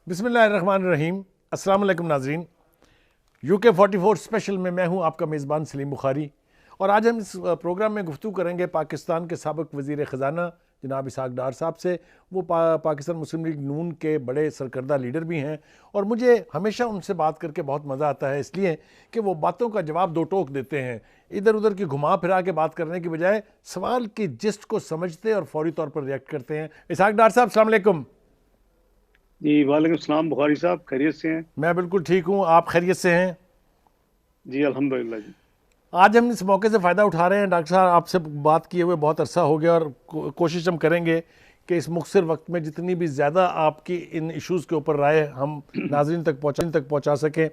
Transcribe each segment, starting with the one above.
बिस्मिल्लाहिर्रहमानिर्रहीम। अस्सलाम वालेकुम नाजरीन। UK 44 स्पेशल में मैं हूं आपका मेज़बान सलीम बुखारी, और आज हम इस प्रोग्राम में गुफ्तगू करेंगे पाकिस्तान के साबिक़ वज़ीर ख़ज़ाना जनाब इसहाक़ डार साहब से। वो पाकिस्तान मुस्लिम लीग नून के बड़े सरकर्दा लीडर भी हैं, और मुझे हमेशा उनसे बात करके बहुत मज़ा आता है, इसलिए कि वो बातों का जवाब दो टोक देते हैं। इधर उधर की घुमा फिरा के बात करने की बजाय सवाल की जिस्ट को समझते और फौरी तौर पर रिएक्ट करते हैं। इसहाक़ डार साहब, अस्सलाम वालेकुम। जी वालेकुम सलाम बुखारी साहब, खैरियत से हैं? मैं बिल्कुल ठीक हूँ, आप खैरियत से हैं? जी अल्हम्दुलिल्लाह जी। आज हम इस मौके से फ़ायदा उठा रहे हैं डॉक्टर साहब, आपसे बात किए हुए बहुत अरसा हो गया, और कोशिश हम करेंगे कि इस मुख्तसर वक्त में जितनी भी ज़्यादा आपकी इन इश्यूज़ के ऊपर राय हम नाज़रीन तक पहुँचा सकें।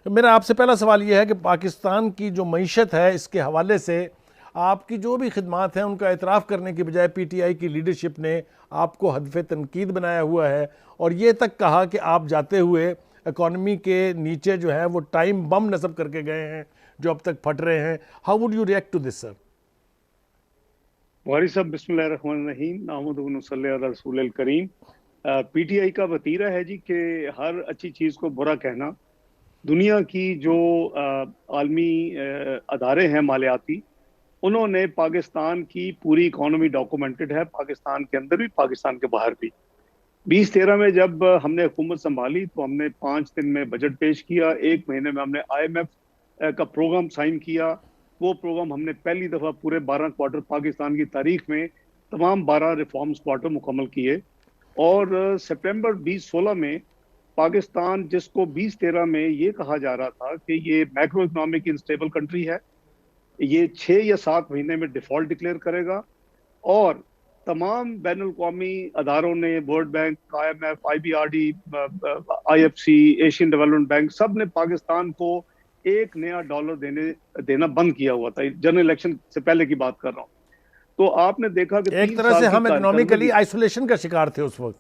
मेरा आपसे पहला सवाल यह है कि पाकिस्तान की जो मईशत है, इसके हवाले से आपकी जो भी खिदमात हैं उनका एतराफ़ करने की बजाय PTI की लीडरशिप ने आपको हदफ़ तनकीद बनाया हुआ है, और ये तक कहा कि आप जाते हुए इकॉनमी के नीचे जो है वो टाइम बम नस्ब करके गए हैं जो अब तक फट रहे हैं। How would you react to this sir? Bukhari साहब, बिस्मिल्लाहिर्रहमानिर्रहीम, नहमदुहु व नसल्ली अला रसूलिल करीम। पीटीआई का वतीरा है जी कि हर अच्छी चीज़ को बुरा कहना। दुनिया की जो आलमी अदारे हैं मालियाती, उन्होंने पाकिस्तान की पूरी इकॉनमी डॉक्यूमेंटेड है, पाकिस्तान के अंदर भी पाकिस्तान के बाहर भी। 2013 में जब हमने हुकूमत संभाली तो हमने 5 दिन में बजट पेश किया, 1 महीने में हमने IMF का प्रोग्राम साइन किया। वो प्रोग्राम हमने पहली दफ़ा पूरे 12 क्वार्टर पाकिस्तान की तारीख में तमाम 12 रिफॉर्म्स क्वार्टर मुकम्मल किए। और सितंबर 2016 में पाकिस्तान, जिसको 2013 में ये कहा जा रहा था कि ये मैक्रो इकोनॉमिक इंस्टेबल कंट्री है, ये 6 या 7 महीने में डिफॉल्ट डिक्लेयर करेगा। और तमाम बैनुल-अक़वामी अदारों ने, world bank, IMF, IBRD, IFC, Asian development bank, सब ने पाकिस्तान को एक नया डॉलर देना बंद किया हुआ था। जनरल इलेक्शन से पहले की बात कर रहा हूँ। तो आपने देखा कि एक तीन तरह से साल की हम इकोनॉमिकली कर्जगी। आइसोलेशन का शिकार थे उस वक्त।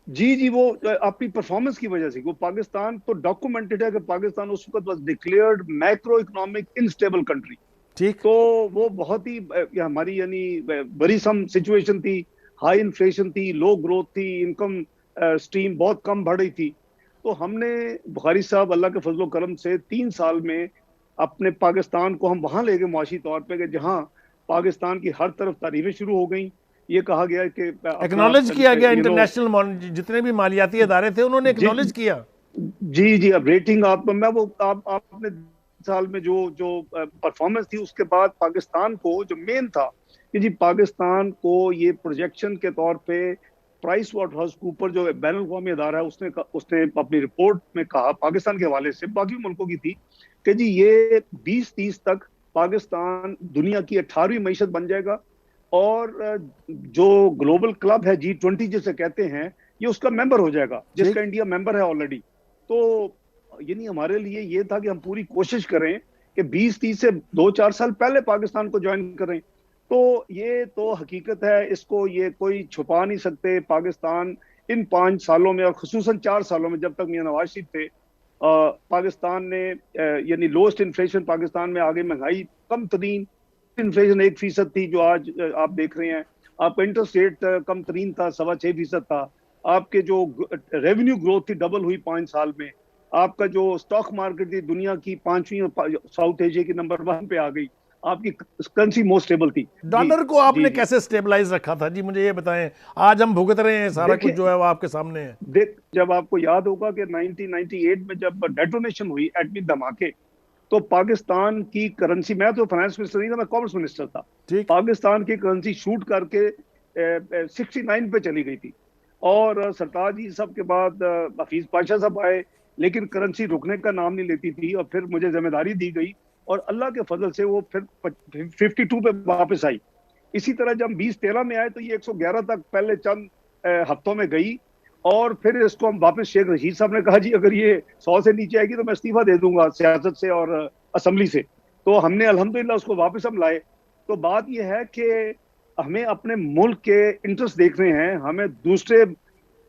जी जी, वो अपनी परफॉर्मेंस की वजह से, वो पाकिस्तान तो डॉक्यूमेंटेड है कि पाकिस्तान उस वक्त was declared macro economic instable country. ठीक। तो वो बहुत ही हमारी यानी बड़ी सम सिचुएशन थी। हाई इन्फ्लेशन थी, लो ग्रोथ थी, इनकम स्ट्रीम बहुत कम बढ़ रही थी। तो हमने, बुखारी साहब, अल्लाह के फजलो करम से 3 साल में अपने पाकिस्तान को हम वहां ले गए मुआशी तौर पे कि जहां पाकिस्तान की हर तरफ तारीफें शुरू हो गई। ये कहा गया कि अपना एक्नॉलेज किया गया, यू नो इंटरनेशनल जितने भी मालियाती अदारे थे उन्होंने जी एक्नॉलेज किया। जी जी, अब रेटिंग आप मैं वो आपने साल में जो जो परफॉर्मेंस थी, उसके बाद पाकिस्तान को जो मेन था कि जी पाकिस्तान को ये प्रोजेक्शन के तौर पे प्राइस वाटर हाउस कूपर जो बैनुल अक़वामी अदारा है, उसने अपनी रिपोर्ट में कहा, पाकिस्तान के हवाले से बाकी मुल्कों की थी, कि जी ये 2030 तक पाकिस्तान दुनिया की 18वीं मईशत बन जाएगा। और जो ग्लोबल क्लब है G20 जिसे कहते हैं, ये उसका मेंबर हो जाएगा, जिसका ठीक। इंडिया मेंबर है ऑलरेडी। तो यानी हमारे लिए ये था कि हम पूरी कोशिश करें कि 20-30 से 2-4 साल पहले पाकिस्तान को ज्वाइन करें। तो ये तो हकीकत है, इसको ये कोई छुपा नहीं सकते। पाकिस्तान इन 5 सालों में, और खुसूसन 4 सालों में जब तक मियां नवाज शरीफ थे, पाकिस्तान ने यानी लोएस्ट इन्फ्लेशन पाकिस्तान में आ गई, महंगाई कम तरीन, इन्फ्लेशन 1% थी जो आज आप देख रहे हैं। आपका इंटरेस्ट रेट कम तरीन था, 6.25% था। आपके जो रेवेन्यू ग्रोथ थी डबल हुई 5 साल में। आपका जो स्टॉक मार्केट थी दुनिया की 5वीं, साउथ एशिया की नंबर 1 पे आ गई। आपकी करेंसी मोस्ट स्टेबल थी। जी डॉलर को जी आपने जी। कैसे स्टेबलाइज रखा था जी, मुझे ये बताएं। आज हम भुगत रहे हैं, सारा कुछ देखिए, जो है वो आपके सामने है। जब आपको याद होगा कि 1998 में जब डेटोनेशन हुई, एटमी धमाके, तो पाकिस्तान की करेंसी, मैं तो फाइनेंस मिनिस्टर नहीं था, मैं कॉमर्स मिनिस्टर था, ठीक। पाकिस्तान की करेंसी शूट करके 69 पे चली गई थी। और सरताज जी सब के बाद हफीज पाशा साहब आए, लेकिन करेंसी रुकने का नाम नहीं लेती थी। और फिर मुझे जिम्मेदारी दी गई, और अल्लाह के फजल से वो फिर 52 पे वापस आई। इसी तरह जब 2013 में आए तो ये 111 तक पहले चंद हफ्तों में गई। और फिर इसको हम वापस, शेख रशीद साहब ने कहा जी अगर ये 100 से नीचे आएगी तो मैं इस्तीफा दे दूंगा सियासत से और असम्बली से। तो हमने अल्हम्दुलिल्लाह उसको वापस हम लाए। तो बात यह है कि हमें अपने मुल्क के इंटरेस्ट देखने हैं, हमें दूसरे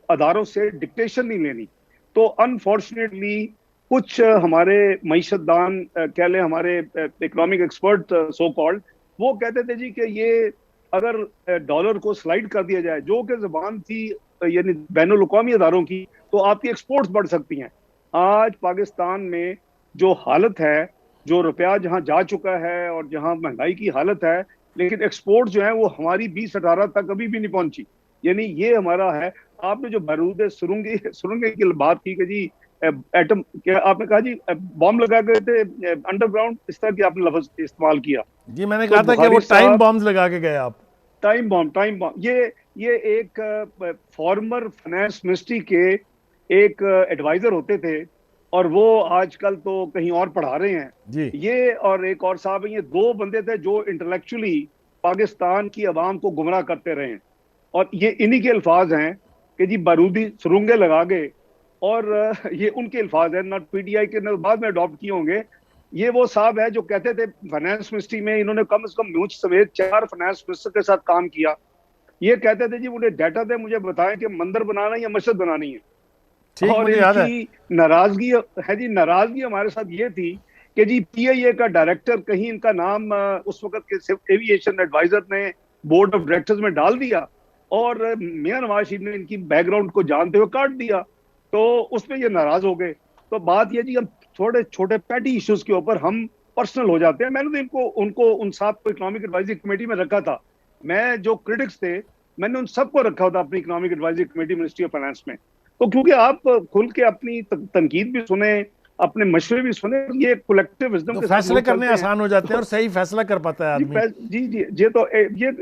अदारों से डिक्टेशन नहीं लेनी। तो अनफॉर्चुनेटली कुछ हमारे मईशतदान, कह लें हमारे इकोनॉमिक एक्सपर्ट सो कॉल्ड, वो कहते थे जी कि ये अगर डॉलर को स्लाइड कर दिया जाए, जो कि जुबान थी यानी बैनुल अक़वामी अदारों की, तो आपकी एक्सपोर्ट्स बढ़ सकती हैं। आज पाकिस्तान में जो हालत है, जो रुपया जहां जा चुका है और जहां महंगाई की हालत है, लेकिन एक्सपोर्ट जो है वो हमारी 2018 तक अभी भी नहीं पहुंची। यानी ये हमारा है। आपने जो बारूद सुरंगी सुरंगे की बात की कि जी एटम, क्या आपने कहा जी, बॉम्ब लगा गए थे अंडरग्राउंड, इस तरह की आपने लफ्ज इस्तेमाल किया। जी मैंने तो कहा था कि वो बुखारी टाइम साहब, बॉम्ब्स लगा के गए आप। टाइम बॉम्ब ये एक फॉर्मर फाइनेंस मिनिस्ट्री के एक एडवाइजर होते थे, और वो आजकल तो कहीं और पढ़ा रहे हैं। जी ये और एक और साहब हैं, ये दो बंदे थे जो इंटेलेक्चुअली पाकिस्तान की आवाम को गुमराह करते रहे हैं। और ये इन्हीं के अल्फाज हैं कि जी बारूदी सुरंगे लगा गए, और ये उनके अल्फाज हैं, ना पीटीआई के, ना बाद में अडॉप्ट किए होंगे। ये वो साहब है जो कहते थे फाइनेंस मिनिस्ट्री में इन्होंने कम से कम मुझ समेत 4 फाइनेंस मिनिस्टर के साथ काम किया। ये कहते थे जी मुझे डाटा दे, मुझे बताएं कि मंदिर बनाना है या मस्जिद बनानी है। ठीक, और मुझे याद है। इनकी नाराजगी है जी, नाराजगी हमारे साथ ये थी कि जी पीआईए का डायरेक्टर, कहीं इनका नाम उस वक्त के एविएशन एडवाइजर ने बोर्ड ऑफ डायरेक्टर्स में डाल दिया, और मियां नवाज शरीफ ने इनकी बैकग्राउंड को जानते हुए काट दिया। तो उसमें ये नाराज हो गए। तो बात ये जी, हम थोड़े छोटे पैटी इश्यूज के ऊपर हम पर्सनल हो जाते हैं। मैंने तो इनको उनको उन साहब को इकोनॉमिक एडवाइजरी कमेटी में रखा था। मैं जो क्रिटिक्स थे, मैंने उन सबको रखा था अपनी economic advisory committee ministry of finance में। तो क्योंकि आप खुल के अपनी तनकीद भी सुने, अपने मशवरे भी सुने, ये कलेक्टिव विजडम तो के साथ फैसले लोग करने चलते हैं। आसान हो जाते हैं तो और सही फैसला कर पाता है जी आदमी। जी जी, ये तो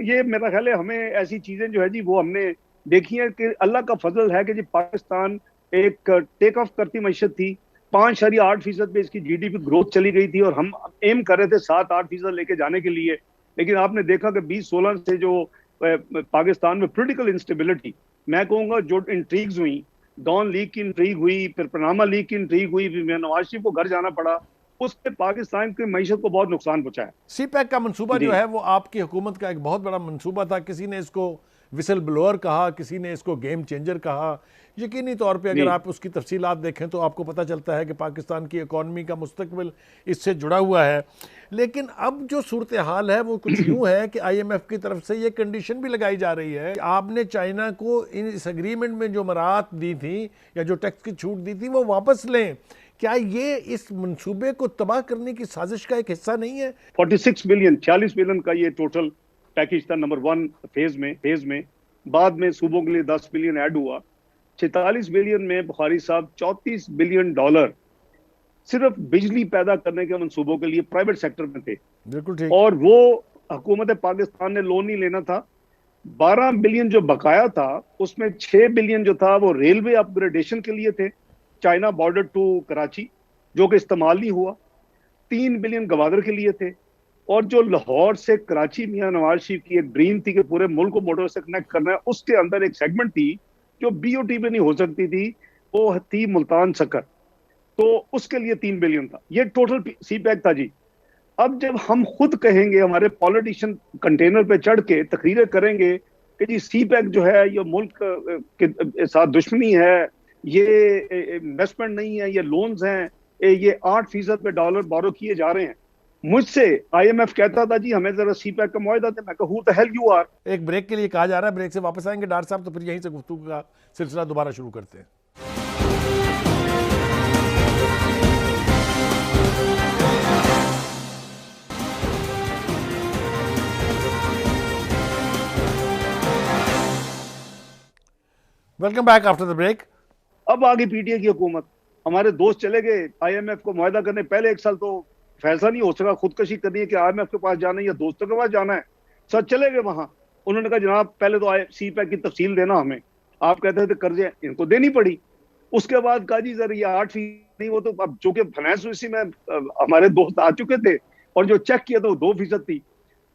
ये मेरा ख्याल है, हमें ऐसी चीजें जो है जी वो हमने देखी है कि अल्लाह का फजल है कि जी पाकिस्तान एक टेक ऑफ करती मैशत थी। 5.8% पे इसकी जीडीपी ग्रोथ चली गई थी, और हम एम कर रहे थे 7-8% लेके जाने के लिए। लेकिन आपने देखा कि 2016 से जो पाकिस्तान में पोलिटिकल इंस्टेबिलिटी, मैं कहूंगा जो इंट्रीग्स हुई, डॉन लीग की इंट्रीग हुई, फिर पनामा लीग की इंट्रीग हुई, फिर नवाज शरीफ को घर जाना पड़ा, उससे पाकिस्तान की मैशत को बहुत नुकसान पहुंचा है। सी पैक का मंसूबा जो जी है वो आपकी हुकूमत का एक बहुत बड़ा मंसूबा था। किसी ने इसको विसल ब्लोअर कहा, किसी ने इसको गेम चेंजर कहा। यकीनी तौर पे अगर जी आप उसकी तफसीलात देखें तो आपको पता चलता है कि पाकिस्तान की इकॉनमी का मुस्तकबिल इससे जुड़ा हुआ है। लेकिन अब जो सूरत हाल है वो कुछ यूँ है कि IMF की तरफ से ये कंडीशन भी लगाई जा रही है कि आपने चाइना को इस एग्रीमेंट में जो मराहत दी थी या जो टैक्स की छूट दी थी वो वापस लें। क्या ये इस मंसूबे को तबाह करने की साजिश का एक हिस्सा नहीं है? 46 बिलियन का ये टोटल पैकेज था नंबर 1 फेज में। बाद में सूबों के लिए 10 बिलियन ऐड हुआ। 46 बिलियन में बुखारी साहब $34 बिलियन सिर्फ बिजली पैदा करने के मंसूबों के लिए प्राइवेट सेक्टर में थे। बिल्कुल ठीक। और वो हुकूमत पाकिस्तान ने लोन नहीं लेना था। 12 बिलियन जो बकाया था, उसमें 6 बिलियन जो था वो रेलवे अपग्रेडेशन के लिए थे, चाइना बॉर्डर टू कराची, जो कि इस्तेमाल नहीं हुआ। 3 बिलियन गवादर के लिए थे। और जो लाहौर से कराची मियां नवाज शरीफ की एक ड्रीम थी कि पूरे मुल्क को मोटर से कनेक्ट करना है, उसके अंदर एक सेगमेंट थी जो बीओटी में नहीं हो सकती थी, वो थी मुल्तान सकर। तो उसके लिए 3 बिलियन था। ये टोटल सी पैक था जी। अब जब हम खुद कहेंगे, हमारे पॉलिटिशियन कंटेनर पे चढ़ के तकरीरें करेंगे कि जी सी पैक जो है ये मुल्क के साथ दुश्मनी है, ये इन्वेस्टमेंट नहीं है, ये लोन्स हैं, ये 8% पे डॉलर बोरो किए जा रहे हैं। मुझसे IMF कहता था जी हमें जरा सी पैक का मुआहदा दे। मैं कहूँ द हेल यू आर। एक ब्रेक के लिए कहा जा रहा है, ब्रेक से वापस आएंगे डॉक्टर साहब, तो फिर यहीं से गुफ्तगू का सिलसिला दोबारा शुरू करते हैं। Welcome back after the break. अब आगे पीटीए की हुकूमत, हमारे दोस्त चले गए IMF को मुआहदा करने। पहले एक साल तो फैसला नहीं हो सका, खुदकशी करनी है कि IMF के पास जाना है या दोस्तों के पास जाना है। सर चले गए वहां। उन्होंने कहा जनाब पहले तो सी पैक की तफसील देना हमें। आप कहते थे कर्जे इनको देनी पड़ी। उसके बाद कहा जी सर ये 8% नहीं, वो तो अब जो कि फाइनेंस मिनिस्ट्री में हमारे दोस्त आ चुके थे, और जो चेक किया था वो 2% थी।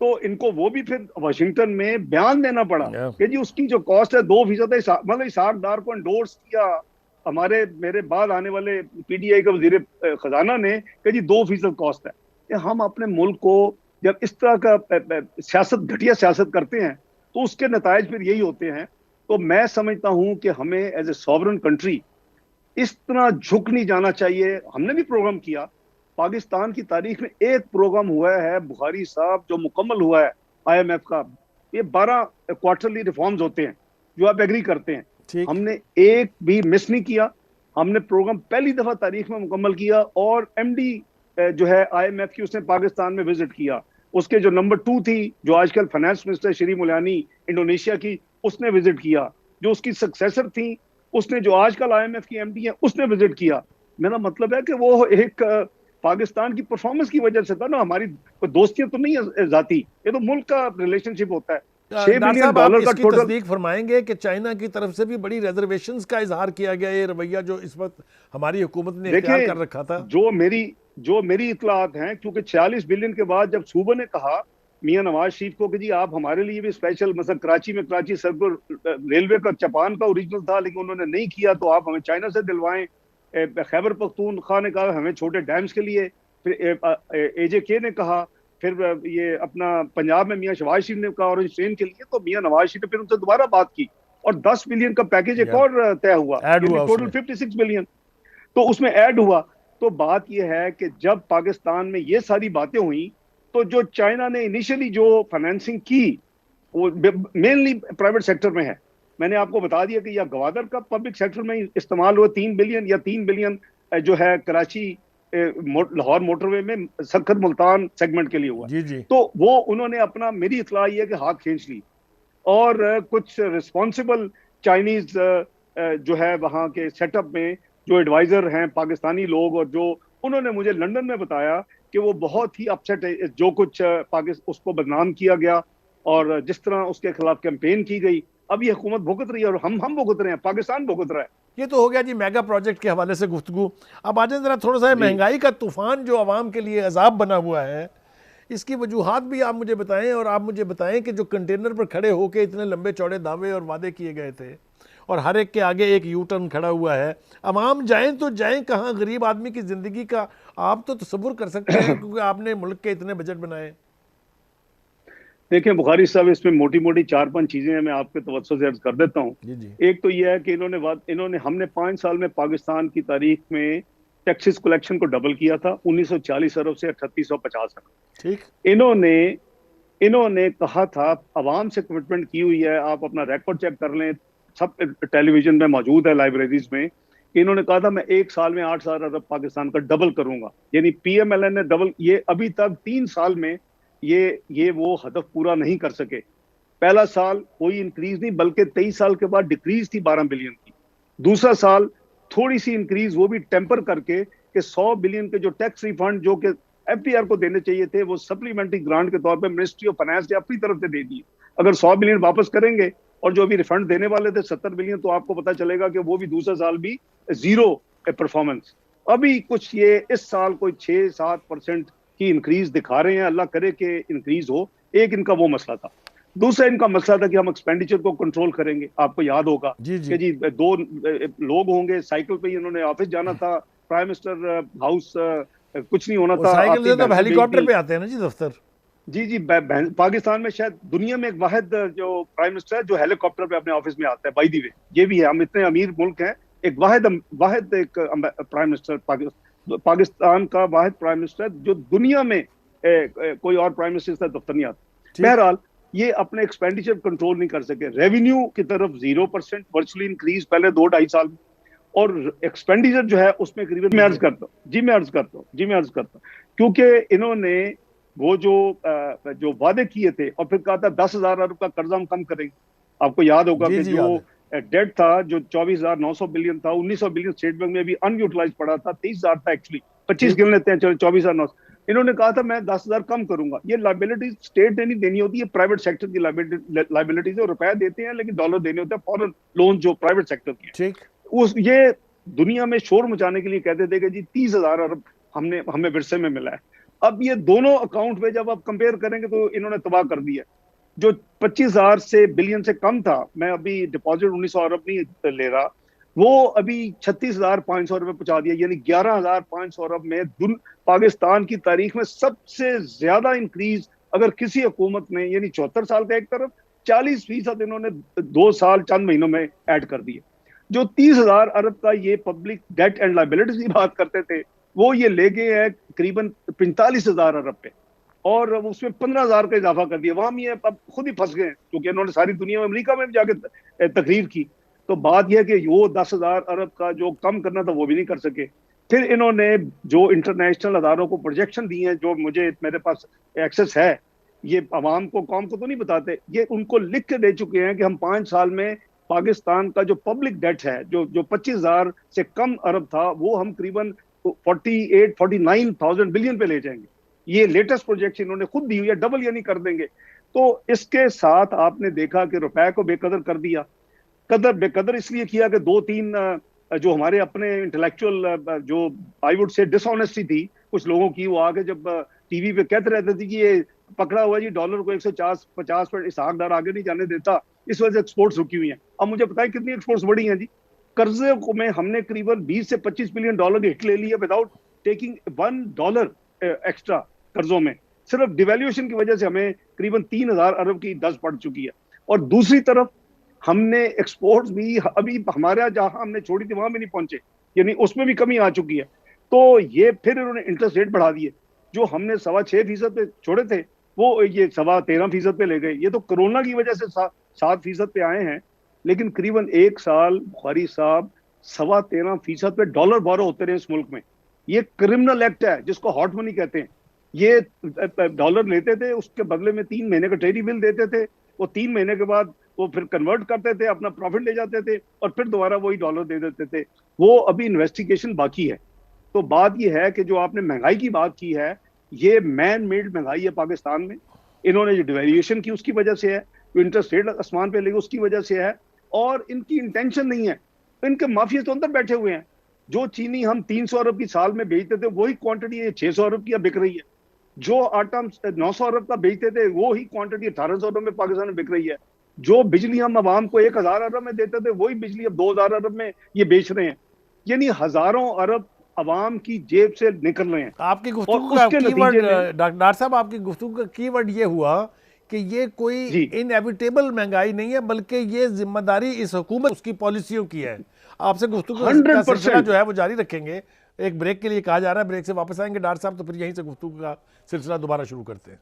तो इनको वो भी फिर वाशिंगटन में बयान देना पड़ा कि जी उसकी जो कॉस्ट है 2% है। मतलब इसहाक डार को एंडोर्स किया हमारे मेरे बाद आने वाले पीटीआई के वजीर खजाना ने कि जी 2% कॉस्ट है। कि हम अपने मुल्क को जब इस तरह का सियासत, घटिया सियासत करते हैं, तो उसके नतायज फिर यही होते हैं। तो मैं समझता हूं कि हमें एज ए सॉवरन कंट्री इस तरह झुक नहीं जाना चाहिए। हमने भी प्रोग्राम किया, पाकिस्तान की तारीख में एक प्रोग्राम हुआ है बुखारी साहब जो मुकम्मल हुआ है IMF का। ये 12 क्वार्टरली रिफॉर्म्स होते हैं जो आप एग्री करते हैं। ठीक। हमने एक भी मिस नहीं किया। हमने प्रोग्राम पहली दफा तारीख में मुकम्मल किया, और एमडी जो है आईएमएफ की, उसने पाकिस्तान में विजिट किया। उसके जो नंबर 2 थी, जो आजकल finance minister Shri Mulani Indonesia की, उसने विजिट किया। जो उसकी सक्सेसर थी, उसने, जो आजकल आईएमएफ की एमडी है, उसने विजिट किया। मेरा मतलब है कि वो एक पाकिस्तान की परफॉर्मेंस की वजह से था ना, हमारी कोई दोस्तियां तो नहीं है जाती, ये तो मुल्क का रिलेशनशिप होता है। छह डॉक्टर बिलियन साहब, आप डॉलर का इसकी टोटल। तस्दीक फरमाएंगे कि चाइना की तरफ से भी बड़ी रिजर्वेशंस का इजहार किया गया, ये रवैया जो इस वक्त हमारी हुकूमत ने इख्तियार कर देखें, रखा था? जो मेरी इतलात हैं, क्योंकि 46 बिलियन के बाद जब सूबे ने कहा मियां नवाज शरीफ को कि जी आप हमारे लिए भी स्पेशल, मतलब कराची में कराची सर्कुलर रेलवे का जापान का ओरिजिनल था, लेकिन उन्होंने नहीं किया, तो आप हमें चाइना से दिलवाएं। खैबर पख्तूनख्वा ने कहा हमें छोटे डैम्स के लिए, फिर एजेके ने कहा, फिर ये अपना पंजाब में मियां शहबाज शरीफ ने कहा ऑरेंज ट्रेन के लिए, तो मियां नवाज शरीफ ने फिर उनसे दोबारा बात की, और 10 बिलियन का पैकेज एक और तय हुआ, ऐड यानी हुआ टोटल उसमें। 56 बिलियन तो उसमें ऐड हुआ। तो बात यह है कि जब पाकिस्तान में ये सारी बातें हुई, तो जो चाइना ने इनिशियली जो फाइनेंसिंग की, वो मेनली प्राइवेट सेक्टर में है। मैंने आपको बता दिया कि यह गवादर का पब्लिक सेक्टर में इस्तेमाल हुआ 3 बिलियन, या 3 बिलियन जो है कराची लाहौर मोटरवे में सखर मुल्तान सेगमेंट के लिए हुआ। जी जी। तो वो उन्होंने अपना, मेरी इतला ये है कि हाथ खींच ली, और कुछ रिस्पॉन्सिबल चाइनीज जो है वहाँ के सेटअप में जो एडवाइजर हैं पाकिस्तानी लोग, और जो उन्होंने मुझे लंदन में बताया कि वो बहुत ही अपसेट है, जो कुछ पाकिस्तान उसको बदनाम किया गया और जिस तरह उसके खिलाफ कैंपेन की गई। अब ये हुकूमत भुगत रही है, और हम भुगत रहे हैं, पाकिस्तान भुगत रहा है। ये तो हो गया जी मेगा प्रोजेक्ट के हवाले से गुफ्तगू। अब आ जाए जरा थोड़ा सा जी महंगाई का तूफान जो आवाम के लिए अजाब बना हुआ है, इसकी वजूहात भी आप मुझे बताएं, और आप मुझे बताएं कि जो कंटेनर पर खड़े होकर इतने लंबे चौड़े दावे और वादे किए गए थे, और हर एक के आगे एक यू टर्न खड़ा हुआ है, अवाम जाएं तो जाएं कहाँ? गरीब आदमी की ज़िंदगी का आप तो तसव्वुर कर सकते हैं, क्योंकि आपने मुल्क के इतने बजट बनाए। देखें बुखारी साहब, इसमें मोटी मोटी 4-5 चीजें हैं, मैं आपके तवज्जो से अर्ज कर देता हूँ। जी जी। एक तो यह है कि इन्होंने हमने 5 साल में पाकिस्तान की तारीख में टैक्सेस कलेक्शन को डबल किया था, 1940 अरब से 3850 अरब। ठीक। इन्होंने इन्होंने कहा था, अवाम से कमिटमेंट की हुई है, आप अपना रिकॉर्ड चेक कर लें, सब टेलीविजन में मौजूद है, लाइब्रेरीज में, कि इन्होंने कहा था मैं 1 साल में 8,000 अरब पाकिस्तान का डबल करूंगा। यानी पीएमएलएन ने डबल, ये अभी तक 3 साल में ये वो हदफ पूरा नहीं कर सके। पहला साल कोई इंक्रीज नहीं, बल्कि 23 साल के बाद डिक्रीज थी 12 बिलियन की। दूसरा साल थोड़ी सी इंक्रीज, वो भी टेम्पर करके, कि 100 बिलियन के जो टैक्स रिफंड जो कि एफटीआर को देने चाहिए थे, वो सप्लीमेंट्री ग्रांट के तौर पे मिनिस्ट्री ऑफ फाइनेंस ने अपनी तरफ से दे दिए। अगर 100 बिलियन वापस करेंगे, और जो अभी रिफंड देने वाले थे 70 बिलियन, तो आपको पता चलेगा कि वो भी दूसरा साल भी जीरो परफॉर्मेंस। अभी कुछ ये इस साल कोई 6-7% की इंक्रीज दिखा रहे हैं, अल्लाह करे कि इंक्रीज हो। एक इनका वो मसला था। दूसरा इनका मसला था कि हम एक्सपेंडिचर को कंट्रोल करेंगे। आपको याद होगा जी जी। कि जी 2 लोग होंगे, साइकिल पे ही इन्होंने ऑफिस जाना था, प्राइम मिनिस्टर हाउस कुछ नहीं होना वो था, साइकिल आपकी से तो अब भैंसें हेलीकॉप्टर बेचती। पे आते हैं ना जी दफ्तर। जी जी, पाकिस्तान में शायद दुनिया में एक वाहिद जो प्राइम मिनिस्टर है जो हेलीकॉप्टर पे अपने ऑफिस में आता है। बाय द वे, ये भी है, हम इतने अमीर मुल्क हैं, एक वाहिद एक प्राइम मिनिस्टर पाकिस्तान का वाहिद प्राइम मिनिस्टर जो दुनिया में कोई और प्राइम मिनिस्टर का दफ्तर नहीं आता। ठीक। बहरहाल, ये अपने एक्सपेंडिचर कंट्रोल नहीं कर सके। रेवेन्यू की तरफ 0% वर्चुअली इंक्रीज पहले 2-2.5 साल में, और एक्सपेंडिचर जो है उसमें करीबन, मैं अर्ज करता हूँ क्योंकि इन्होंने वो जो वादे किए थे, और फिर कहा था 10,000 अरब का कर्जा हम कम करेंगे। आपको याद होगा जी कि जी, जो याद है। डेट था जो 24,900 बिलियन था, 1,900 बिलियन स्टेट बैंक में अभी अनयूटिलाइज पड़ा था, 23,000 था एक्चुअली, 25 ठीक। गिन लेते हैं, चलो 24,900। इन्होंने कहा था मैं 10,000 कम करूंगा। ये लाइबिलिटीज स्टेट ने नहीं देनी होती है, प्राइवेट सेक्टर की लाइबिलिटीज है। रुपया देते हैं लेकिन डॉलर देने होते हैं, फॉरेन लोन जो प्राइवेट सेक्टर की ठीक। है। ये दुनिया में शोर मचाने के लिए कहते थे कि जी 30,000 अरब हमें विरसे में मिला है। अब ये दोनों अकाउंट में जब आप कंपेयर करेंगे तो इन्होंने तबाह कर दिया। जो 25,000 से बिलियन से कम था, मैं अभी डिपॉजिट 1,900 अरब नहीं ले रहा, वो अभी 36,500 रुपए पहुंचा दिया। यानी 11,500 अरब में पाकिस्तान की तारीख में सबसे ज्यादा इंक्रीज अगर किसी हुकूमत ने, यानी 74 साल का एक तरफ, 40% इन्होंने 2 साल चंद महीनों में ऐड कर दिए। जो 30,000 अरब का ये पब्लिक डेट एंड लाइबिलिटीज की बात करते थे, वो ये ले गए हैं करीबन 45,000 अरब पे, और उसमें 15,000 का इजाफा कर दिया। वहां ये अब खुद ही फंस गए, क्योंकि इन्होंने सारी दुनिया में, अमेरिका में जाके तकरीर की। तो बात यह है कि वो 10,000 अरब का जो कम करना था वो भी नहीं कर सके। फिर इन्होंने जो इंटरनेशनल अदारों को प्रोजेक्शन दिए हैं, जो मुझे मेरे पास एक्सेस है, ये आवाम को कौम को तो नहीं बताते, ये उनको लिख के दे चुके हैं कि हम 5 साल में पाकिस्तान का जो पब्लिक डेट है, जो 25,000 से कम अरब था, वो हम करीबन 49,000 बिलियन पे ले जाएंगे। ये लेटेस्ट प्रोजेक्शन इन्होंने खुद दी हुई है, डबल यानी कर देंगे। तो इसके साथ आपने देखा कि रुपए को बेकदर कर दिया। कदर बेकदर इसलिए किया कि 2-3 जो हमारे अपने इंटेलेक्चुअल जो आई वुड से डिसऑनेस्टी थी कुछ लोगों की, वो आके जब टीवी पे कहते रहते थे कि ये पकड़ा हुआ जी डॉलर को 150 पर इसहाक डार आगे नहीं जाने देता, इस वजह से एक्सपोर्ट्स रुकी हुई हैं। अब मुझे बताएं कितनी एक्सपोर्ट्स बढ़ी हैं जी। कर्जे को में हमने करीबन 20 से 25 बिलियन डॉलर की हिट ले ली है विदाउट टेकिंग $1 एक्स्ट्रा कर्जों में। सिर्फ डिवेल्यूएशन की वजह से हमें करीबन 3,000 अरब की दस पड़ चुकी है। और दूसरी तरफ हमने एक्सपोर्ट्स भी अभी हमारे यहाँ जहां हमने छोड़ी थी वहां भी नहीं पहुंचे, यानी उसमें भी कमी आ चुकी है। तो ये फिर इन्होंने इंटरेस्ट रेट बढ़ा दिए, जो हमने 6.25% पे छोड़े थे वो ये 13.25% पे ले गए। ये तो कोरोना की वजह से 7% पे आए हैं, लेकिन करीबन 1 साल बुखारी साहब 13.25% पे डॉलर बोरो होते रहे इस मुल्क में। ये क्रिमिनल एक्ट है जिसको हॉट मनी कहते हैं। ये डॉलर लेते थे, उसके बदले में 3 महीने का ट्रेडी बिल देते थे, वो 3 महीने के बाद वो फिर कन्वर्ट करते थे, अपना प्रॉफिट ले जाते थे और फिर दोबारा वही डॉलर दे देते थे। वो अभी इन्वेस्टिगेशन बाकी है। तो बात ये है कि जो आपने महंगाई की बात की है, ये मैन मेड महंगाई है पाकिस्तान में। इन्होंने जो डिवेल्यूएशन की उसकी वजह से है, जो इंटरेस्ट रेट आसमान पे लगे उसकी वजह से है, और इनकी इंटेंशन नहीं है। इनके माफिया तो अंदर बैठे हुए हैं। जो चीनी हम 300 अरब की साल में बेचते थे वही क्वांटिटी 600 अरब की बिक रही है। जो आटा 900 अरब का बेचते थे वो ही क्वांटिटी 1800 अरब में पाकिस्तान में बिक रही है। जो बिजली हम आवाम को 1,000 अरब में देते थे वही बिजली अब 2,000 अरब में ये बेच रहे हैं। यानी हजारों अरब आवाम की जेब से निकल रहे हैं। आपकी गुफ्तगू का कीवर्ड डॉक्टर साहब, आपकी गुफ्तगू का कीवर्ड ये हुआ कि ये कोई इनएविटेबल महंगाई नहीं है, बल्कि ये जिम्मेदारी इस हुकूमत उसकी पॉलिसियों की है। आपसे गुफ्तगू का सिलसिला जो है वो जारी रखेंगे। एक ब्रेक के लिए कहा जा रहा है, ब्रेक से वापस आएंगे डॉक्टर साहब, तो फिर यहीं से गुफ्तगू का सिलसिला दोबारा शुरू करते हैं।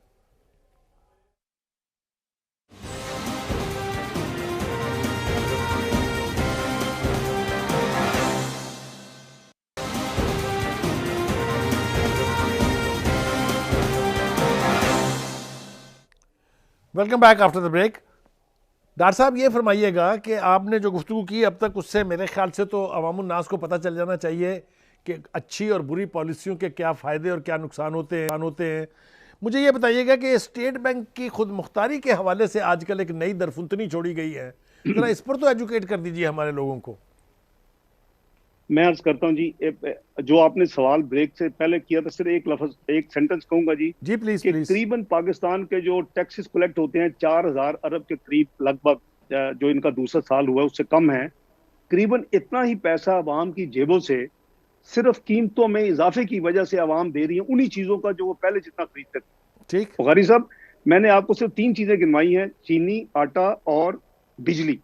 Welcome back after the break. Doctor साहब ये फरमाइएगा कि आपने जो गुफ्तगू की अब तक, उससे मेरे ख्याल से तो अवामुन नास को पता चल जाना चाहिए कि अच्छी और बुरी पॉलिसियों के क्या फ़ायदे और क्या नुकसान होते हैं। मुझे ये बताइएगा कि स्टेट बैंक की खुद मुख्तारी के हवाले से आजकल एक नई दरफुंतनी छोड़ी गई है, जरा इस पर तो एजुकेट कर दीजिए हमारे लोगों को। मैं अर्ज करता हूँ जी, जो आपने सवाल ब्रेक से पहले किया था, सिर्फ एक लफ्ज एक सेंटेंस कहूंगा जी प्लीज। करीबन पाकिस्तान के जो टैक्सेस कलेक्ट होते हैं 4,000 अरब के करीब लगभग, जो इनका दूसरा साल हुआ है उससे कम है। करीबन इतना ही पैसा आवाम की जेबों से सिर्फ कीमतों में इजाफे की वजह से आवाम दे रही है उन्हीं चीजों का जो वो पहले जितना खरीदते थे। ठीक बुखारी साहब, मैंने आपको सिर्फ 3 चीजें गिनवाई हैं, चीनी, आटा और बिजली।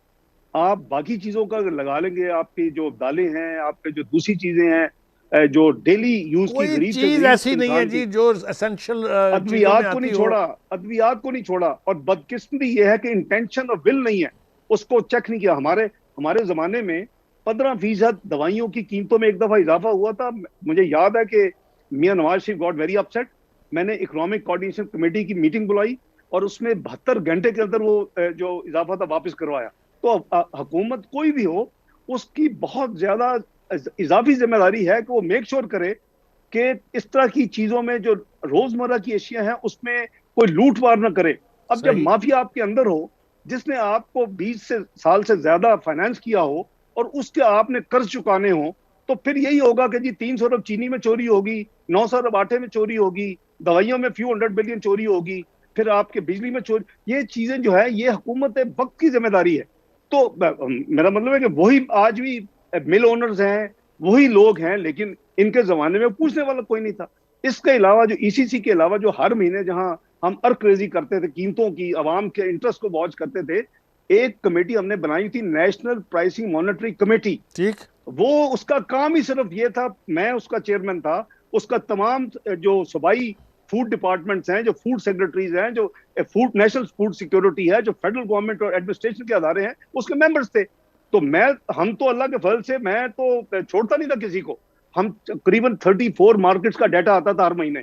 आप बाकी चीजों का लगा लेंगे, आपकी जो दालें हैं, आपके जो दूसरी चीजें हैं, जो डेली यूज की गरीब चीज ऐसी नहीं है जी जो एसेंशियल अद्वियात को नहीं छोड़ा। और बदकिस्मती ये है कि इंटेंशन और विल नहीं है, उसको चेक नहीं किया। हमारे जमाने में 15% दवाइयों की कीमतों में एक दफा इजाफा हुआ था। मुझे याद है कि मियां Nawaz Sharif got very upset. मैंने इकोनॉमिक कोऑर्डिनेशन कमेटी की मीटिंग बुलाई और उसमें 72 घंटे के अंदर वो जो इजाफा था वापस करवाया। तो हुकूमत कोई भी हो, उसकी बहुत ज्यादा इजाफी जिम्मेदारी है कि वो मेक श्योर करे कि इस तरह की चीजों में जो रोजमर्रा की अशिया हैं उसमें कोई लूट मार न करे। अब जब माफिया आपके अंदर हो, जिसने आपको 20 साल से ज्यादा फाइनेंस किया हो और उसके आपने कर्ज चुकाने हो, तो फिर यही होगा कि जी 300 अरब चीनी में चोरी होगी, 900 अरब आटे में चोरी होगी, दवाइयों में फ्यू 100 बिलियन चोरी होगी, फिर आपके बिजली में चोरी। ये चीजें जो है ये हुकूमत वक्त की जिम्मेदारी है। तो मेरा मतलब है कि वही आज भी मिल ओनर्स हैं, वही लोग हैं, लेकिन इनके जमाने में पूछने वाला कोई नहीं था। इसके अलावा जो ईसीसी के अलावा जो हर महीने जहां हम अर्करेजी करते थे कीमतों की, आवाम के इंटरेस्ट को वॉच करते थे, एक कमेटी हमने बनाई थी, नेशनल प्राइसिंग मॉनिटरी कमेटी। ठीक, वो उसका काम ही सिर्फ ये था, मैं उसका चेयरमैन था। उसका तमाम जो सूबाई फूड डिपार्टमेंट्स हैं, जो फूड सेक्रेटरीज हैं, जो फूड नेशनल फूड सिक्योरिटी है, जो फेडरल गवर्नमेंट और एडमिनिस्ट्रेशन के अदारे हैं, उसके मेंबर्स थे। तो हम तो अल्लाह के फजल से मैं तो छोड़ता नहीं था किसी को। हम करीबन 34 मार्केट्स का डाटा आता था हर महीने,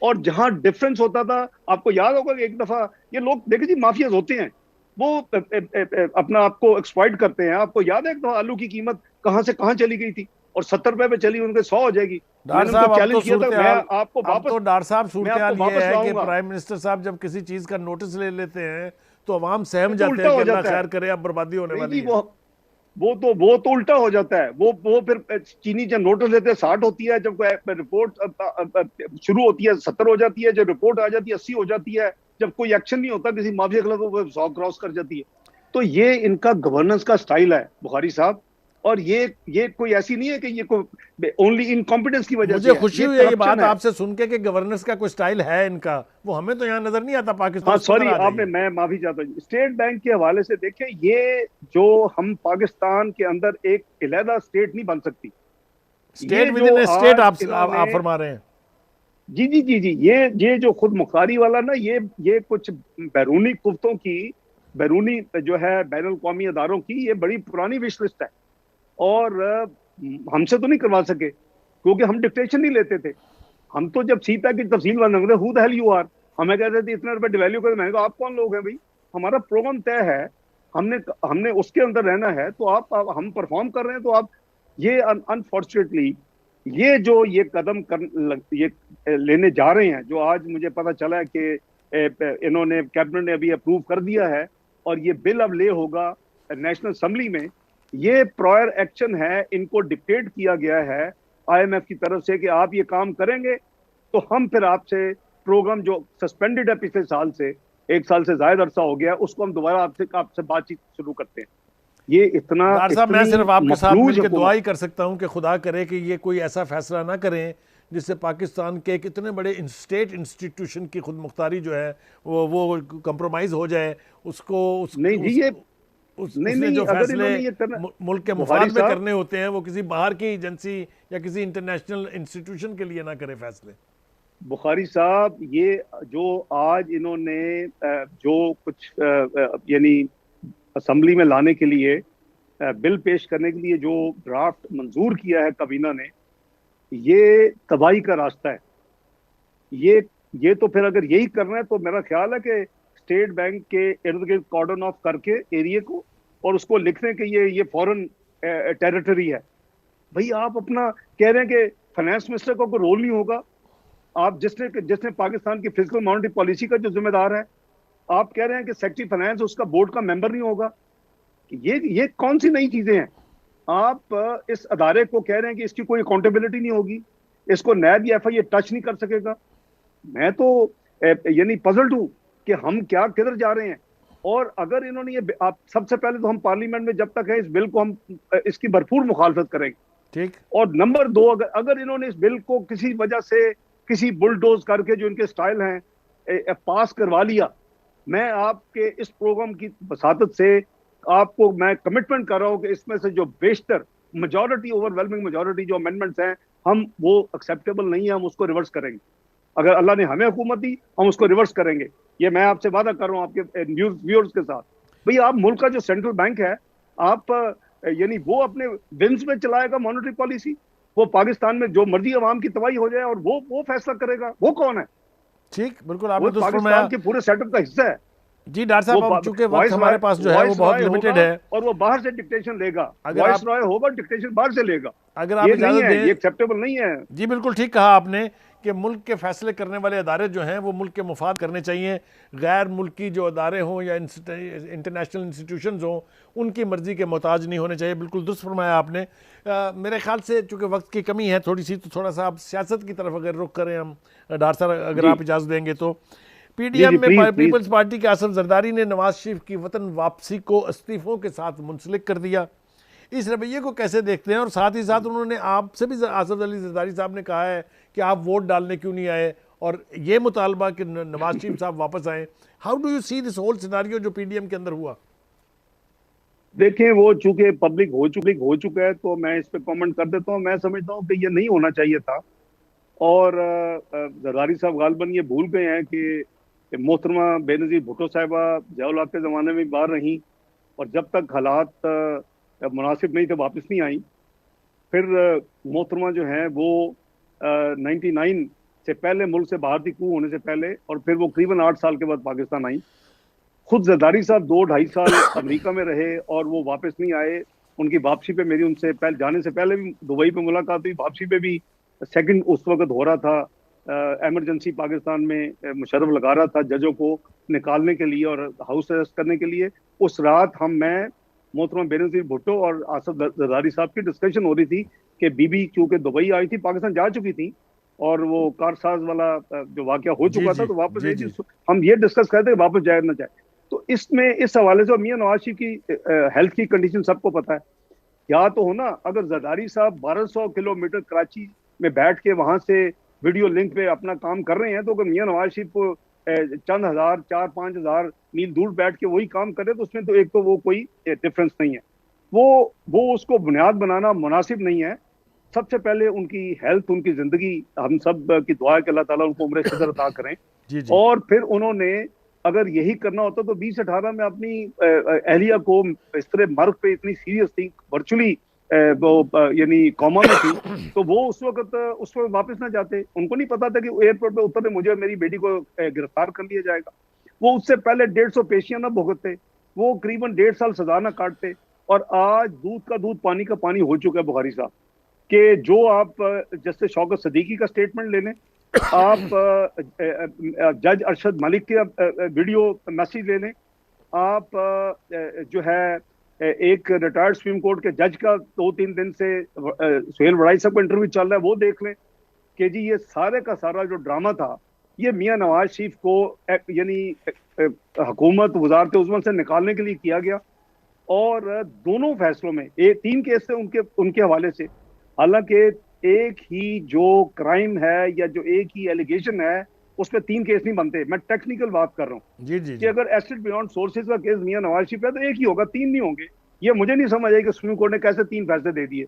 और जहां डिफरेंस होता था, आपको याद होगा कि एक दफा ये लोग देखिए जी, माफियाज होते हैं, वो अपना आपको एक्सप्लॉइट करते हैं। आपको याद है एक दफा आलू की कीमत कहां से कहां चली गई थी, और 70 रुपए पे चली, उनके 100 हो जाएगी। डॉक्टर मैंने साहब उनको अब तो चैलेंज किया था, सूरत मैं हाल, आपको अब तो वापस डॉक्टर साहब मैं सूरत आपको हाल ये वापस है कि लाऊंगा। प्राइम मिनिस्टर साहब जब किसी चीज का नोटिस ले लेते हैं तो अवाम सहम ये तो जाते उल्टा हैं कि हो अल्लाह जाता है। खैर करे, अब बर्बादी होने नहीं वाली जी, है। वो तो उल्टा हो जाता है। वो फिर चीनी जब नोटिस लेते हैं 60 होती है, जब कोई रिपोर्ट शुरू होती है 70 हो जाती है, जब रिपोर्ट आ जाती है 80 हो जाती है, जब कोई एक्शन नहीं होता किसी माफिया के खिलाफ तो वो 100 क्रॉस कर जाती है। तो ये इनका गवर्नेंस का स्टाइल है बुखारी साहब। और ये कोई ऐसी नहीं है कि ये कोई ओनली इनकॉम्पिटेंस की वजह मुझे से है, खुशी ये हुई है ये करप्शन बात है। आपसे सुन के कि गवर्नेंस का कोई स्टाइल है इनका, वो हमें तो यहाँ नजर नहीं आता, पाकिस्तान हाँ उस पर सॉरी, आ आपने, जाइए। मैं माफी चाहता हूँ। स्टेट बैंक के हवाले से देखें, ये जो हम पाकिस्तान के अंदर एक अलहदा स्टेट नहीं बन सकती। स्टेट ये विद जो इन स्टेट आज आप इन्होंने, फरमा रहे हैं। जी जी जी जी, ये जो खुद मुख्तारी वाला ना, ये कुछ बैरूनी कुफ्तों की, बैरूनी जो है बैन अवी अदारों की, ये बड़ी पुरानी विश लिस्ट है। और हमसे तो नहीं करवा सके, क्योंकि हम डिक्टेशन नहीं लेते थे। हम तो जब सीता की तफसील बन who the hell you are, हमें कहते थे इतना रुपए डिवैल्यू कर, मैंने कहा आप कौन लोग हैं भाई, हमारा प्रोग्राम तय है, हमने हमने उसके अंदर रहना है, तो आप हम परफॉर्म कर रहे हैं, तो आप ये अनफॉर्चुनेटली ये कदम ये लेने जा रहे हैं, जो आज मुझे पता चला है कि इन्होंने, कैबिनेट ने अभी अप्रूव कर दिया है, और ये बिल अब ले होगा नेशनल असेंबली में। ये प्रायर एक्शन है, इनको डिक्टेट किया गया है आईएमएफ की तरफ से कि आप ये काम करेंगे तो हम फिर आपसे प्रोग्राम जो सस्पेंडेड है पिछले साल से, 1 साल से ज्यादा अरसा हो गया, उसको हम दोबारा आपसे बातचीत शुरू करते हैं। ये इतना, डॉक्टर साहब मैं इतनी सिर्फ आपके साथ मफलूज मिलकर दुआ हुकूमत। ही कर सकता हूं कि खुदा करे कि ये कोई ऐसा फैसला ना करें जिससे पाकिस्तान के एक इतने बड़े स्टेट इंस्टीट्यूशन की खुद मुख्तारी जो है वो कंप्रोमाइज़ हो जाए। उसको नहीं जी, ये नहीं उसने जो नहीं, अगर फैसले इन्होंने ये करना, मुल्क के बुखारी मुफाद में साहब, करने होते हैं वो किसी बाहर की एजेंसी या किसी इंटरनेशनल इंस्टीट्यूशन के लिए ना करे फैसले। बुखारी साहब, ये जो आज इन्होंने जो कुछ यानी असेंबली में लाने के लिए, बिल पेश करने के लिए जो ड्राफ्ट मंजूर किया है काबीना ने, ये तबाही का रास्ता है। ये ये तो फिर अगर यही करना है तो मेरा ख्याल है कि स्टेट बैंक के इर्द गिर्द कॉर्डन ऑफ करके एरिया को, और उसको लिखने के ये फॉरेन टेरिटरी है। भाई आप अपना कह रहे हैं कि फाइनेंस मिनिस्टर का कोई रोल नहीं होगा। आप जिसने जिसने पाकिस्तान की फिजिकल मॉनेटरी पॉलिसी का जो जिम्मेदार है, आप कह रहे हैं कि सेक्रेटरी फाइनेंस उसका बोर्ड का मेंबर नहीं होगा। ये कौन सी नई चीजें हैं? आप इस अदारे को कह रहे हैं कि इसकी कोई अकाउंटेबिलिटी नहीं होगी, इसको नैब या एफआई टच नहीं कर सकेगा। मैं तो यानी पजल्ड हूं कि हम क्या किधर जा रहे हैं। और अगर इन्होंने ये, आप सबसे पहले तो हम पार्लियामेंट में जब तक है इस बिल को, हम इसकी भरपूर मुखालफत करेंगे। ठीक। और नंबर 2, अगर इन्होंने इस बिल को किसी वजह से, किसी बुलडोज करके जो इनके स्टाइल हैं, पास करवा लिया, मैं आपके इस प्रोग्राम की वसातत से आपको मैं कमिटमेंट कर रहा हूं कि इसमें से जो बेशतर मेजॉरिटी, ओवरवेलमिंग मेजॉरिटी जो अमेंडमेंट्स हैं, हम वो एक्सेप्टेबल नहीं है, हम उसको रिवर्स करेंगे। अगर अल्लाह ने हमें हुकूमत दी, हम उसको रिवर्स करेंगे। ये मैं आपसे वादा कर रहा हूं आपके व्यूअर्स के साथ। भाई आप मुल्क का जो सेंट्रल बैंक है, आप यानी वो अपने विंस में चलाएगा मॉनेटरी पॉलिसी, वो पाकिस्तान में जो मर्जी अवाम की तबाही हो जाए और वो फैसला करेगा। वो कौन है? ठीक, बिल्कुल वो आपने दुरुस्त फरमाया। पाकिस्तान के पूरे सेटअप का हिस्सा है। जी डॉक्टर साहब, अब चूंकि वक्त हमारे पास जो है वो बहुत लिमिटेड है, और वो बाहर से डिक्टेशन लेगा। अगर वॉइस आप रॉय होगा, डिक्टेशन बाहर से लेगा। अगर आप ये नहीं इजाजत है, दें। ये एक्सेप्टेबल नहीं है। जी बिल्कुल ठीक कहा आपने कि मुल्क के फैसले करने वाले अदारे जो हैं वो मुल्क के मुफाद करने चाहिए। गैर मुल्की जो अदारे हों या इंटरनेशनल इंस्टीट्यूशंस हों, उनकी मर्जी के मोहताज नहीं होने चाहिए। बिल्कुल दुरुस्त फरमाया आपने। मेरे ख्याल से चूँकि वक्त की कमी है थोड़ी सी, तो थोड़ा सा आप सियासत की तरफ अगर रुख करें हम, डॉक्टर साहब अगर आप इजाज़त देंगे तो। पीडीएम में पीपल्स पार्टी के आसिफ जरदारी ने नवाज शरीफ की वतन वापसी को इस्तीफों के साथ मुंसलिक कर दिया। इस रवैये को कैसे देखते हैं? और साथ ही साथ उन्होंने आपसे भी, आसिफ अली जरदारी साहब ने कहा है कि आप वोट डालने क्यों नहीं आए, और ये मुतालबा कि नवाज शरीफ साहब वापस आए। How do you see this whole scenario जो पीडीएम के अंदर हुआ? देखें, वो चूंकि पब्लिक हो चुका है, तो मैं इस पे कमेंट कर देता हूँ। मैं समझता हूँ कि ये नहीं होना चाहिए था। और जरदारी साहब गालबन ये भूल गए हैं कि मोहतरमा बेनज़ीर भुट्टो साहिबा जयाउल हक के ज़माने में बाहर रहीं, और जब तक हालात मुनासिब नहीं थे, वापस नहीं आई। फिर मोहतरमा जो है वो 99 से पहले मुल्क से बाहर थी, कू होने से पहले, और फिर वो करीबन 8 साल के बाद पाकिस्तान आई। खुद जरदारी साहब 2-2.5 साल अमेरिका में रहे और वो वापस नहीं आए। उनकी वापसी पे मेरी उनसे पहले, जाने से पहले भी दुबई पे मुलाकात हुई, वापसी पे भी सेकंड उस वक्त हो रहा था, इमरजेंसी पाकिस्तान में मुशर्रफ लगा रहा था जजों को निकालने के लिए और हाउस अरेस्ट करने के लिए। उस रात मैं, मोहतरमा बेनज़ीर भुट्टो और आसफ जरदारी साहब की डिस्कशन हो रही थी कि बीबी चूंकि दुबई आई थी, पाकिस्तान जा चुकी थी, और वो कारसाज वाला जो वाकया हो चुका था, तो वापस हम ये डिस्कस करते हैं वापस जाए ना जाए। तो इसमें इस हवाले से मियां नवाज शरीफ की हेल्थ की कंडीशन सबको पता है। या तो हो ना, अगर जरदारी साहब 1200 किलोमीटर कराची में बैठ के वहां से वीडियो लिंक पे अपना काम कर रहे हैं, तो अगर मियां नवाज शरीफ को चंद हजार, 4-5 हजार मील दूर बैठ के वही काम करे, तो उसमें तो एक तो वो कोई डिफरेंस नहीं है। वो उसको बुनियाद बनाना मुनासिब नहीं है। सबसे पहले उनकी हेल्थ, उनकी जिंदगी, हम सब की दुआ है कि अल्लाह ताला उनको उम्र सिदर अता करें। और फिर उन्होंने अगर यही करना होता तो 2018 में अपनी अहलिया को इस तरह मर्ग पे इतनी सीरियस थी, वर्चुअली वो यानी कोमा में थी, तो वो उस वक्त वापस ना जाते। उनको नहीं पता था कि एयरपोर्ट पे उतरने मुझे और मेरी बेटी को गिरफ्तार कर लिया जाएगा। वो उससे पहले 150 पेशियां ना भुगतते, वो करीबन 1.5 साल सजा ना काटते। और आज दूध का दूध पानी का पानी हो चुका है बुखारी साहब कि जो आप जैसे शौकत सदीकी का स्टेटमेंट ले लें, आप जज अरशद मलिक के वीडियो मैसेज ले लें, आप जो है एक रिटायर्ड सुप्रीम कोर्ट के जज का 2-3 दिन से सुहेल वड़ाई साहब का इंटरव्यू चल रहा है, वो देख लें कि जी ये सारे का सारा जो ड्रामा था, ये मियां नवाज शरीफ को यानी हुकूमत वजारत उज़्मा से निकालने के लिए किया गया। और दोनों फैसलों में 3 केस थे उनके हवाले से। हालांकि एक ही जो क्राइम है या जो एक ही एलिगेशन है, उस पर 3 केस नहीं बनते। मैं टेक्निकल बात कर रहा हूँ कि अगर एसिड बियॉन्ड सोर्सेज का केस मियां नवाज शरीफ है तो एक ही होगा, 3 नहीं होंगे। ये मुझे नहीं समझ आई कि सुप्रीम कोर्ट ने कैसे 3 फैसले दे दिए।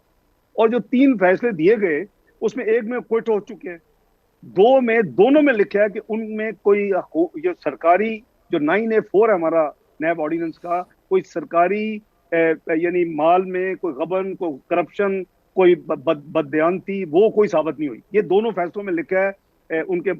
और जो 3 फैसले दिए गए, उसमें एक में क्विट हो चुके हैं, दोनों में लिखा है कि उनमें कोई जो सरकारी जो 9A4 है हमारा नैब ऑर्डिनेंस का, कोई सरकारी यानी माल में कोई गबन, कोई करप्शन, कोई बददयांती, वो कोई साबित नहीं हुई। ये दोनों फैसलों में लिखा है उनके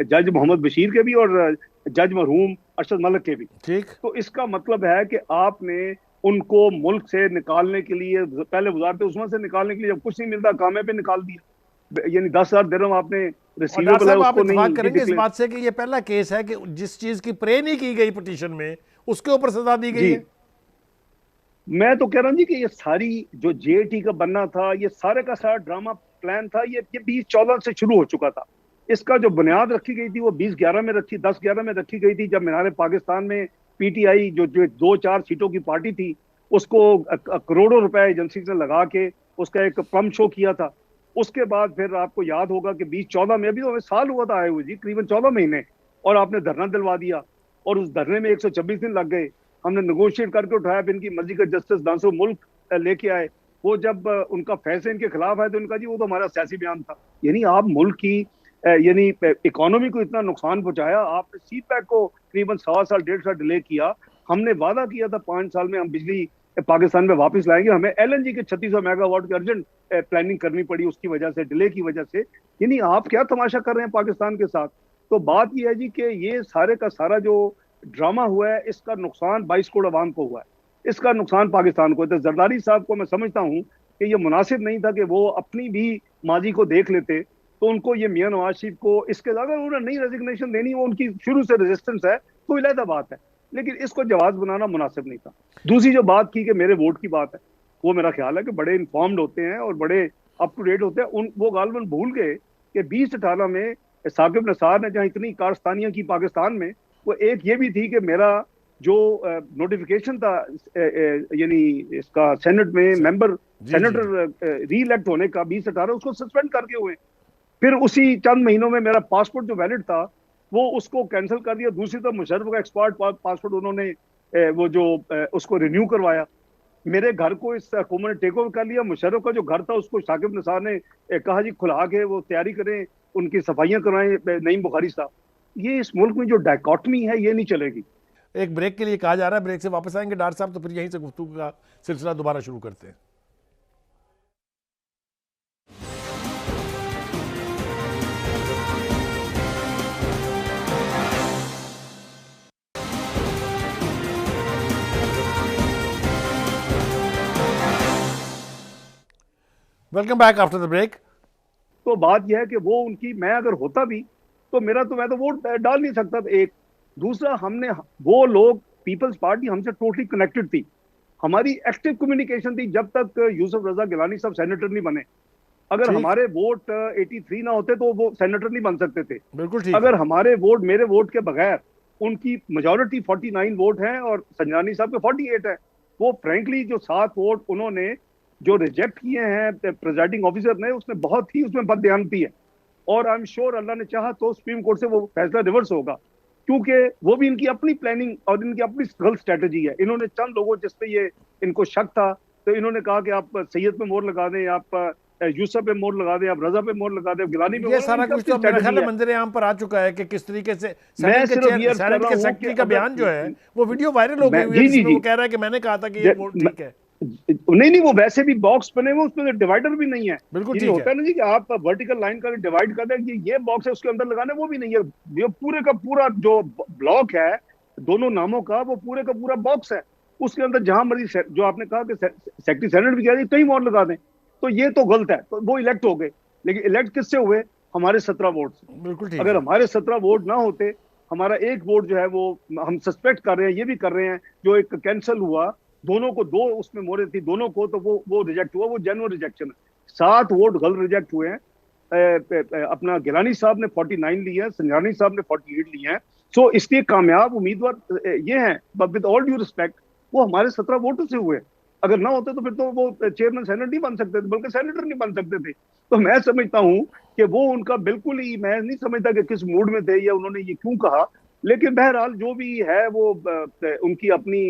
जज मोहम्मद बशीर के भी और जज मरहूम अरशद मलिक के भी। ठीक। तो इसका मतलब है कि आपने उनको मुल्क से निकालने के लिए, पहले वजारत उस्मा से निकालने के लिए जब कुछ नहीं मिलता, कामे पे निकाल दिया। यानी 10,000 दिरहम आपने रिसीवेबल है उसको नहीं करेंगे इस बात से कि ये पहला केस है कि जिस चीज की प्रे नहीं की गई पिटीशन में, उसके ऊपर सजा दी गई है। मैं तो कह रहा हूँ जी कि ये सारी जो जेटी का बनना था, ये सारे का सारा ड्रामा प्लान था। ये 2014 से शुरू हो चुका था। इसका जो बुनियाद रखी गई थी वो 2011 में 10-11 में रखी गई थी, जब मीनार पाकिस्तान में पीटीआई जो 2-4 सीटों की पार्टी थी, उसको करोड़ों रुपए एजेंसी ने लगा के उसका एक पम्प शो किया था। उसके बाद फिर आपको याद होगा कि 2014 में, अभी तो हमें साल हुआ था आए हुए जी, करीबन 14 महीने, और आपने धरना दिलवा दिया और उस धरने में 126 दिन लग गए। हमने नेगोशिएट करके उठाया, इनकी मर्जी का जस्टिस दांसो मुल्क लेके आए। वो जब उनका फैसला इनके खिलाफ आया तो उनका जी वो तो हमारा सियासी बयान था। यानी आप मुल्क की यानी इकोनॉमी को इतना नुकसान पहुंचाया। आपने सी पैक को करीबन 1.25 साल 1.5 साल डिले किया। हमने वादा किया था 5 साल में हम बिजली पाकिस्तान में वापस लाएंगे। हमें एलएनजी के 3600 मेगावाट की अर्जेंट प्लानिंग करनी पड़ी उसकी वजह से, डिले की वजह से। यानी आप क्या तमाशा कर रहे हैं पाकिस्तान के साथ। तो बात यह है जी कि ये सारे का सारा जो ड्रामा हुआ है, इसका नुकसान 22 करोड़ अवाम को हुआ है, इसका नुकसान पाकिस्तान को है। तो जरदारी साहब को मैं समझता हूं कि ये मुनासिब नहीं था कि वो अपनी भी माजी को देख लेते। तो उनको ये मियां नवाज शरीफ को इसके अगर उन्होंने नई रेजिग्नेशन देनी, वो उनकी शुरू से रेजिस्टेंस है, तो अलग बात है, लेकिन इसको जवाब बनाना मुनासिब नहीं था। दूसरी जो बात की कि मेरे वोट की बात है, वो मेरा ख्याल है कि बड़े इन्फॉर्म्ड होते हैं और बड़े अप टू डेट होते हैं। वो गालबन भूल गए कि 2018 में साकिब निसार ने जहां इतनी कारस्तानियां की पाकिस्तान में, वो एक ये भी थी कि मेरा जो नोटिफिकेशन था यानी इसका सेनेट में मेंबर सेनेटर री इलेक्ट होने का 2018, उसको सस्पेंड करके हुए। फिर उसी चंद महीनों में मेरा पासपोर्ट जो वैलिड था वो उसको कैंसिल कर दिया। दूसरी तरफ मुशर्रफ का एक्सपायर्ड पासपोर्ट उन्होंने वो जो उसको रिन्यू करवाया। मेरे घर को इस हुकूमत ने टेक ओवर कर लिया। मुशर्रफ का जो घर था उसको साकिब निसार ने कहा जी खुला के वो तैयारी करें, उनकी सफाइयां करवाएं नईम बुखारी साहब। ये इस मुल्क में जो डायकॉटमी है ये नहीं चलेगी। एक ब्रेक के लिए कहा जा रहा है, ब्रेक से वापस आएंगे डॉक्टर साहब तो फिर यहीं से गुफ्तगू का सिलसिला दोबारा शुरू करते हैं। Welcome back after the break. तो बात यह है कि वो उनकी, मैं अगर होता भी तो मैं तो वोट डाल नहीं सकता था। एक दूसरा, हमने वो लोग, पीपल्स पार्टी हमसे टोटली कनेक्टेड थी, हमारी एक्टिव कम्युनिकेशन थी जब तक यूसुफ रजा गिलानी साहब सेनेटर नहीं बने। अगर हमारे वोट 83 ना होते तो वो सेनेटर नहीं बन सकते थे। बिल्कुल ठीक। अगर हमारे वोट, मेरे वोट के बगैर, उनकी मेजोरिटी 49 वोट है और संजरानी साहब के 48 है, वो फ्रेंकली जो 7 वोट उन्होंने जो रिजेक्ट किए हैं प्रिजाइडिंग ऑफिसर ने, उसमें बहुत ही उसमें बददियानती है। और आई एम श्योर अल्लाह ने चाहा तो सुप्रीम कोर्ट से वो फैसला रिवर्स होगा, क्योंकि वो भी इनकी अपनी प्लानिंग और इनकी अपनी गलत स्ट्रेटेजी है। इन्होंने चंद लोगों जिसपे ये इनको शक था, तो इन्होंने कहा कि आप सैयद पे मोहर लगा दें, आप यूसुफ पे मोहर लगा दें, आप रजा पे मोहर लगा दें, गिलानी पे। ये सारा कुछ तो मेरे ख्याल में मंजर आम पर आ चुका है कि किस तरीके से सेनेट के सेक्रेटरी का बयान जो है वो वीडियो वायरल हो गई है, जिसमें वो कह रहा है कि मैंने कहा था कि ये वोट ठीक है। नहीं, वो वैसे भी बॉक्स बने हुए, उसमें डिवाइडर भी नहीं है। बिल्कुल ठीक होता है ना जी कि आप वर्टिकल लाइन का डिवाइड कर दें कि ये बॉक्स है उसके अंदर लगाना, वो भी नहीं है। ये पूरे का पूरा जो ब्लॉक है दोनों नामों का, वो पूरे का पूरा बॉक्स है, उसके अंदर जहां मर्जी, जो आपने कहा कि सेक्रेटरी सेनेट भी कह रही कहीं मोहर लगा दें, तो ये तो गलत है। तो वो इलेक्ट हो गए, लेकिन इलेक्ट किससे हुए? हमारे 17 वोट से। बिल्कुल ठीक। अगर हमारे 17 वोट ना होते, हमारा एक वोट जो है वो हम सस्पेक्ट कर रहे हैं, ये भी कर रहे हैं, जो एक कैंसिल हुआ, दोनों को 2 उसमें मोहरें थी दोनों को, तो वो रिजेक्ट हुआ, वो जेन्युइन रिजेक्शन है। 7 वोट गलत रिजेक्ट हुए हैं। अपना गिलानी साहब ने 49 लिए हैं, संजानी साहब ने 48 लिए हैं। सो इसलिए कामयाब उम्मीदवार ये हैं, विद ऑल ड्यू रिस्पेक्ट, वो हमारे 17 वोटों से हुए। अगर ना होते तो फिर तो वो चेयरमैन सेनेट नहीं बन सकते थे, बल्कि सेनेटर नहीं बन सकते थे। तो मैं समझता हूं कि वो उनका बिल्कुल ही, मैं नहीं समझता कि किस मूड में थे या उन्होंने ये क्यों कहा, लेकिन बहरहाल जो भी है वो उनकी अपनी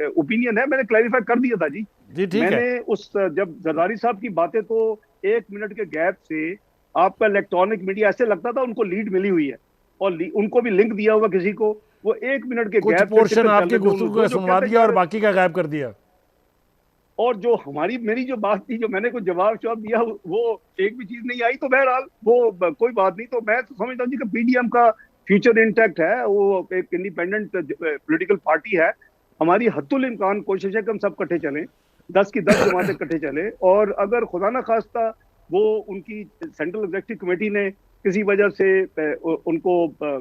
ओपिनियन है। मैंने क्लैरिफाई कर दिया था जी ठीक मैंने है। उस जब जरदारी साहब की बातें, तो 1 मिनट के गैप से आपका इलेक्ट्रॉनिक मीडिया ऐसे लगता था उनको लीड मिली हुई है और उनको भी लिंक दिया हुआ किसी को, वो 1 मिनट के कुछ गैप पोर्शन आपकी गुफ्तगू का सुनवा दिया और बाकी का गायब कर दिया। और जो मेरी जो बात थी, जो मैंने कुछ जवाब दिया, वो एक भी चीज नहीं आई। तो बहरहाल वो कोई बात नहीं। तो मैं तो समझता हूँ जी कि पीडीएम का फ्यूचर इंटैक्ट है, वो एक इंडिपेंडेंट पॉलिटिकल पार्टी है। हमारी हद्दुल इम्कान कोशिश है कि हम सब इकट्ठे चलें, 10 की 10 जमातें इकट्ठे चले। और अगर खुदा ना खास्ता वो उनकी सेंट्रल एग्जीक्यूटिव कमेटी ने किसी वजह से उनको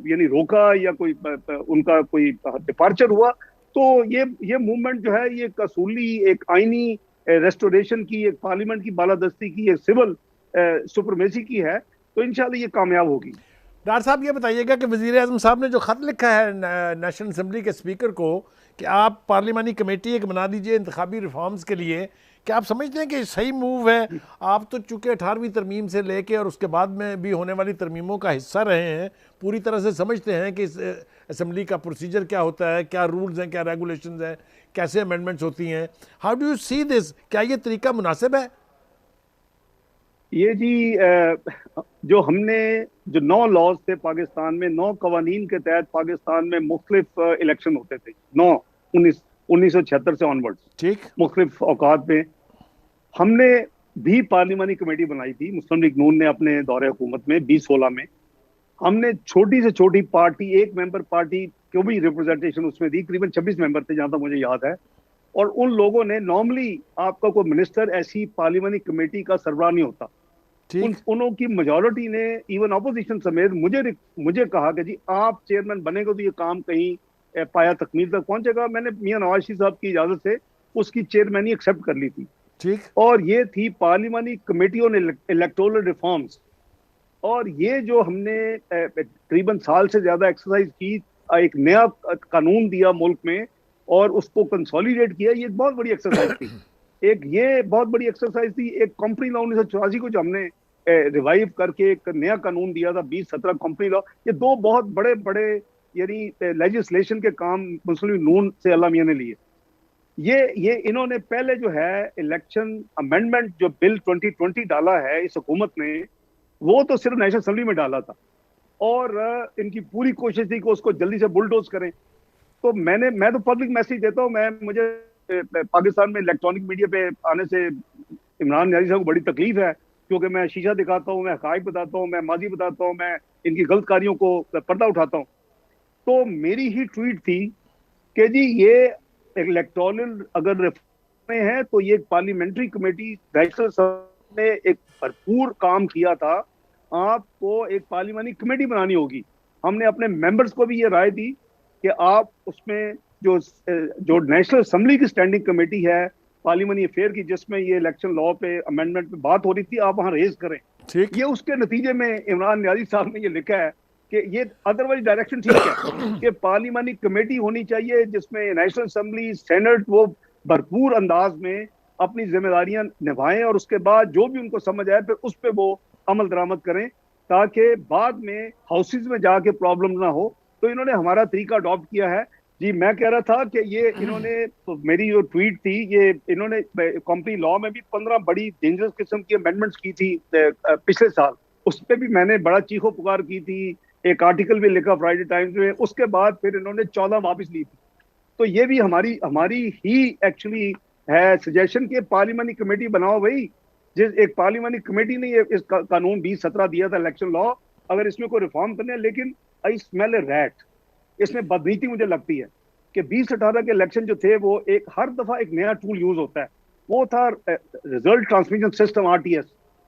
यानी रोका या कोई उनका कोई डिपार्चर हुआ, तो ये मूवमेंट जो है ये एक असूली, एक आईनी रेस्टोरेशन की, एक पार्लियामेंट की बालादस्ती की, एक सिविल सुपरमेसी की है। तो इंशाल्लाह ये कामयाब होगी। डॉक्टर साहब ये बताइएगा कि वज़ीर आज़म साहब ने जो ख़त लिखा है नेशनल असम्बली के स्पीकर को कि आप पार्लियामानी कमेटी एक बना दीजिए इंतखाबी रिफॉर्म्स के लिए, क्या आप समझते हैं कि सही मूव है? आप तो चूँकि 18वीं तरमीम से लेके और उसके बाद में भी होने वाली तरमीमों का हिस्सा रहे हैं, पूरी तरह से समझते हैं कि इस असम्बली का प्रोसीजर क्या होता है, क्या रूल्स हैं, क्या रेगुलेशंस हैं, कैसे अमेंडमेंट्स होती हैं। How do you see this? क्या ये तरीका मुनासिब है? ये जी जो हमने जो 9 लॉज थे पाकिस्तान में, 9 कवानीन के तहत पाकिस्तान में मुख्तलिफ इलेक्शन होते थे, 1976 से ऑनवर्ड्स, ठीक, मुख्तलिफ औकात में। हमने भी पार्लियामानी कमेटी बनाई थी, मुस्लिम लीग नून ने अपने दौरे हुकूमत में 2016 में। हमने छोटी से छोटी पार्टी, 1 मेंबर पार्टी को भी रिप्रेजेंटेशन उसमें दी, करीबन 26 मेंबर थे जहां तक मुझे याद है। और उन लोगों ने, नॉर्मली आपका कोई मिनिस्टर ऐसी पार्लियामानी कमेटी का सरबराह नहीं होता, उनों की मेजॉरिटी ने इवन ऑपोजिशन समेत मुझे कहा कि जी आप चेयरमैन बनेंगे तो ये काम कहीं पाया तकमील तक पहुंचेगा। मैंने मियां नवाज शरीफ साहब की इजाजत से उसकी चेयरमैनी एक्सेप्ट कर ली थी। ठीक, और ये थी पार्लियामानी कमेटियों ने इलेक्टोरल रिफॉर्म्स। और ये जो हमने तकरीबन साल से ज्यादा एक्सरसाइज की, एक नया कानून दिया मुल्क में और उसको कंसोलिडेट किया, ये एक बहुत बड़ी एक्सरसाइज थी। ये बहुत बड़ी एक्सरसाइज थी। एक कंपनी लॉ 1984 को जो हमने रिवाइव करके एक नया कानून दिया था, 2017 कंपनी लॉ, ये 2 बहुत बड़े बड़े यानी लेजिस्लेशन के काम मुस्लिम लीग नून से अल्लाह मियां ने लिए। ये इन्होंने पहले जो है इलेक्शन अमेंडमेंट जो बिल 2020 डाला है इस हुकूमत ने, वो तो सिर्फ नेशनल असेंबली में डाला था और इनकी पूरी कोशिश थी कि उसको जल्दी से बुलडोज करें। तो मैं तो पब्लिक मैसेज देता हूँ। मुझे पाकिस्तान में इलेक्ट्रॉनिक मीडिया पे आने से इमरान नियाज़ी साहब को बड़ी तकलीफ है, क्योंकि मैं शीशा दिखाता हूँ, मैं हकायक बताता हूँ, मैं माजी बताता हूँ, मैं इनकी गलत कार्यों को पर्दा उठाता हूँ। तो मेरी ही ट्वीट थी कि जी ये इलेक्टोरल अगर रिफॉर्म में है तो ये पार्लियामेंट्री कमेटी नेशनल ने एक भरपूर काम किया था, आपको एक पार्लियामेंट्री कमेटी बनानी होगी। हमने अपने मेंबर्स को भी ये राय दी कि आप उसमें जो नेशनल असेंबली की स्टैंडिंग कमेटी है पार्लियामेंट्री अफेयर की, जिसमें ये इलेक्शन लॉ पे अमेंडमेंट पे बात हो रही थी, आप वहां रेज करें। ठीक। ये उसके नतीजे में इमरान नियाज़ी साहब ने ये लिखा है कि ये अदरवाइज डायरेक्शन ठीक है कि पार्लियामेंट्री कमेटी होनी चाहिए जिसमें नेशनल असेंबली सेनेट वो भरपूर अंदाज में अपनी जिम्मेदारियां निभाएं और उसके बाद जो भी उनको समझ आए फिर उस पर वो अमल दरामद करें, ताकि बाद में हाउसेज में जाके प्रॉब्लम ना हो। तो इन्होंने हमारा तरीका अडॉप्ट किया है। जी मैं कह रहा था कि ये इन्होंने तो मेरी जो ट्वीट थी, ये इन्होंने कंपनी लॉ में भी 15 बड़ी डेंजरस किस्म की अमेंडमेंट्स की थी पिछले साल, उस पर भी मैंने बड़ा चीखो पुकार की थी, एक आर्टिकल भी लिखा फ्राइडे टाइम्स में। उसके बाद फिर इन्होंने 14 वापस ली थी। तो ये भी हमारी हमारी ही एक्चुअली है सजेशन के पार्लियामेंट्री कमेटी बनाओ भाई। जिस एक पार्लियामेंट्री कमेटी ने ये इस कानून 2017 दिया था इलेक्शन लॉ, अगर इसमें कोई रिफॉर्म करने, लेकिन आई स्मेल ए रैट, इसमें बदनीति मुझे लगती है कि 2018 के इलेक्शन जो थे वो एक हर दफा एक नया टूल यूज होता है। वो था रिजल्ट ट्रांसमिशन सिस्टम आरटीएस,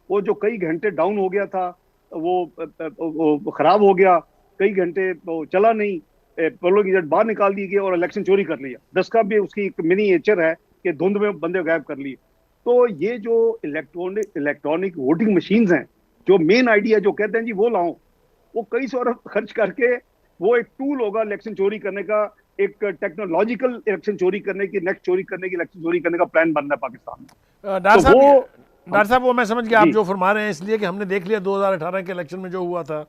वो जो कई घंटे डाउन हो गया था, वो खराब हो गया, कई घंटे वो चला नहीं, पोलिंग एजेंट बाहर निकाल दिए गए और इलेक्शन चोरी कर लिया। 10 का भी उसकी एक मिनीएचर है कि धुंध में बंदे गायब कर लिए। तो ये जो इलेक्ट्रॉनिक वोटिंग मशीन्स हैं, जो मेन आइडिया जो कहते हैं जी वो लाओ, वो कई सौ अरब खर्च करके वो एक टूल होगा इलेक्शन चोरी करने का, एक टेक्नोलॉजिकल इलेक्शन चोरी करने की, नेक्स्ट चोरी करने की, इलेक्शन चोरी करने का प्लान बन रहा है पाकिस्तान में। डॉक्टर साहब वो मैं समझ गया आप जो फरमा रहे हैं, इसलिए कि हमने देख लिया 2018 के इलेक्शन में जो हुआ था।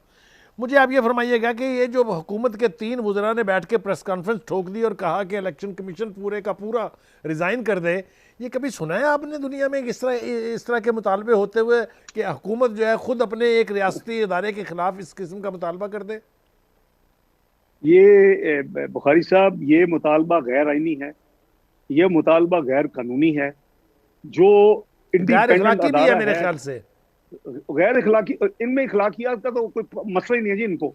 मुझे आप ये फरमाइएगा कि ये जो हुकूमत के 3 वज़रा ने बैठ के प्रेस कॉन्फ्रेंस ठोक दी और कहा कि इलेक्शन कमीशन पूरे का पूरा रिज़ाइन कर दे, ये कभी सुना है आपने दुनिया में इस तरह के मुतालबे होते हुए कि हुकूमत जो है खुद अपने एक रियासती इदारे के खिलाफ इस किस्म का मुतालबा कर दे? ये बुखारी साहब, ये मुतालबा गैर आईनी है, ये मुतालबा गैर कानूनी है। जो इंडिपेंडेंट भी है मेरे ख्याल से, गैर इखलाकी, इनमें इखलाकियात का तो कोई मसला ही नहीं है जी। इनको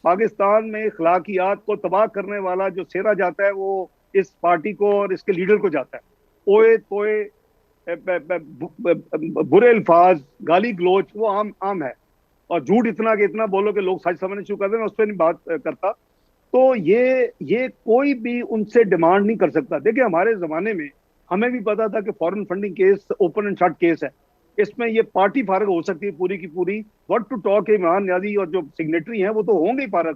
पाकिस्तान में इखलाकियात को तबाह करने वाला जो सेरा जाता है वो इस पार्टी को और इसके लीडर को जाता है। ओए तोए, बुरे अल्फाज, गाली गलोच वो आम है, और झूठ इतना कि इतना बोलो कि लोग सच समझने शुरू कर दें, मैं उस पर नहीं बात करता। तो ये कोई भी उनसे डिमांड नहीं कर सकता। देखिए हमारे जमाने में हमें भी पता था कि foreign funding case open and shut case है, इसमें ये पार्टी फारग हो सकती है पूरी की पूरी। What to talk, Imran Niazi और जो सिग्नेटरी हैं वो तो होंगे ही फारग।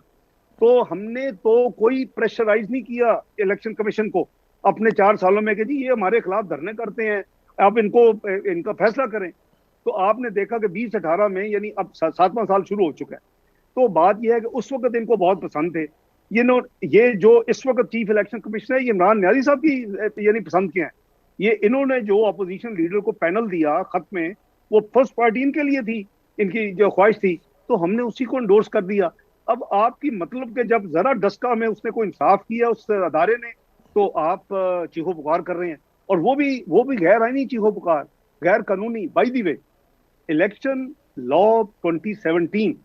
तो हमने तो कोई प्रेशराइज नहीं किया इलेक्शन कमीशन को अपने 4 सालों में कि जी ये हमारे खिलाफ धरने करते हैं, आप इनका फैसला करें। तो आपने देखा कि 2018 में, यानी अब 7वां साल शुरू हो चुका है। तो बात यह है कि उस वक्त इनको बहुत पसंद थे ये जो इस वक्त चीफ इलेक्शन कमिश्नर है, ये इमरान नियाज़ी साहब की यानी पसंद के हैं। ये इन्होंने जो अपोजिशन लीडर को पैनल दिया खत में, वो फर्स्ट पार्टी इनके लिए थी, इनकी जो ख्वाहिश थी, तो हमने उसी को एंडोर्स कर दिया। अब आपकी मतलब कि जब जरा डस्का में उसने कोई इंसाफ किया उस अदारे ने, तो आप चीखो पुकार कर रहे हैं, और वो भी गैर आईनी चीखो पुकार, गैर कानूनी। By the way, election law 2017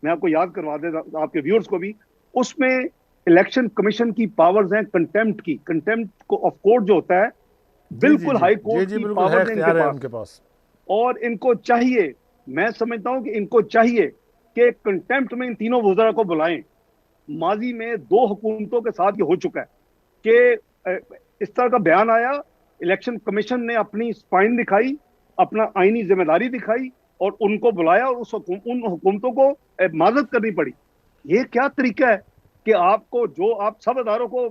मैं आपको याद करवा देता, आपके व्यूअर्स को भी, उसमें इलेक्शन कमीशन की पावर्स हैं कंटेम्प्ट को ऑफ कोर्ट जो होता है, बिल्कुल हाई कोर्ट की पावर है इनके पास। और इनको चाहिए, मैं समझता हूं कि इनको चाहिए कि कंटेम्प्ट में इन तीनों वज़रा को बुलाएं। माजी में 2 हुकूमतों के साथ ये हो चुका है कि इस तरह का बयान आया, इलेक्शन कमीशन ने अपनी स्पाइन दिखाई, अपना आईनी जिम्मेदारी दिखाई और उनको बुलाया, और उन हुकूमतों को माजरत करनी पड़ी। ये क्या तरीका है कि आपको जो आप सब अदारों को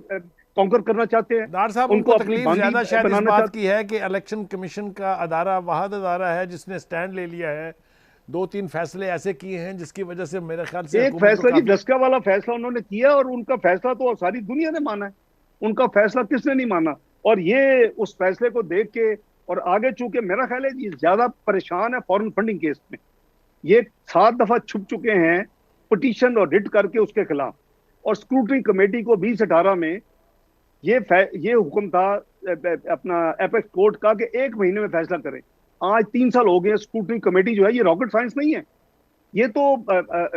कॉन्कर करना चाहते हैं, डार साहब उनको तकलीफ ज्यादा शायद इस बात की है कि इलेक्शन कमीशन का अदारा वाहिद अदारा है जिसने स्टैंड ले लिया है, 2-3 फैसले ऐसे किए हैं जिसकी वजह से मेरे ख्याल से एक फैसला जी डस्का वाला फैसला उन्होंने किया, और उनका फैसला तो सारी दुनिया ने माना है, उनका फैसला किसने नहीं माना। और ये उस फैसले को देख के और आगे, चूंकि मेरा ख्याल है जी ज्यादा परेशान है फॉरेन फंडिंग केस में, ये 7 दफा छुप चुके हैं पिटीशन और रिट करके उसके खिलाफ, और स्क्रूटनी कमेटी को 2018 में ये हुक्म था अपना एपेक्स कोर्ट का कि 1 महीने में फैसला करें। आज 3 साल हो गए। स्क्रूटनी कमेटी जो है ये रॉकेट साइंस नहीं है, ये तो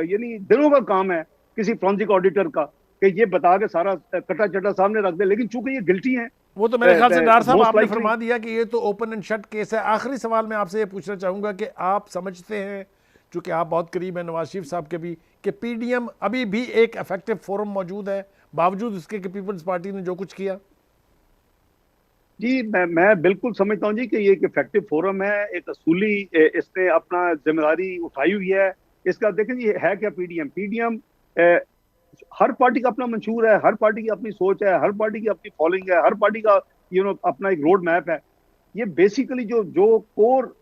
यानी दिनों का काम है किसी फॉरेंसिक ऑडिटर का कि ये बता के सारा कटा चटा सामने रख दे। लेकिन चूंकि ये गिल्टी हैं, वो तो मेरे ख्याल से डार साहब मोस्ट आपने लाइकली फरमा दिया कि ये तो ओपन एंड शट केस है। आखिरी सवाल मैं आपसे ये पूछना चाहूंगा कि आप समझते हैं, चूंकि आप बहुत करीब हैं नवाज शरीफ साहब के भी, कि पीडीएम अभी भी एक इफेक्टिव फोरम मौजूद है बावजूद इसके कि पीपल्स पार्टी ने जो कुछ किया? जी, मैं बिल्कुल समझता हूँ जी कि ये एक इफेक्टिव फोरम है, एक असूली इसने अपना जिम्मेदारी उठाई हुई है। इसका देखें जी, है क्या पीडीएम? पीडीएम हर पार्टी का अपना मंशूर है, हर पार्टी की अपनी सोच है, हर पार्टी की अपनी फॉलोइंग है, हर पार्टी का अपना एक रोड मैप है। ये बेसिकली जो जो कोर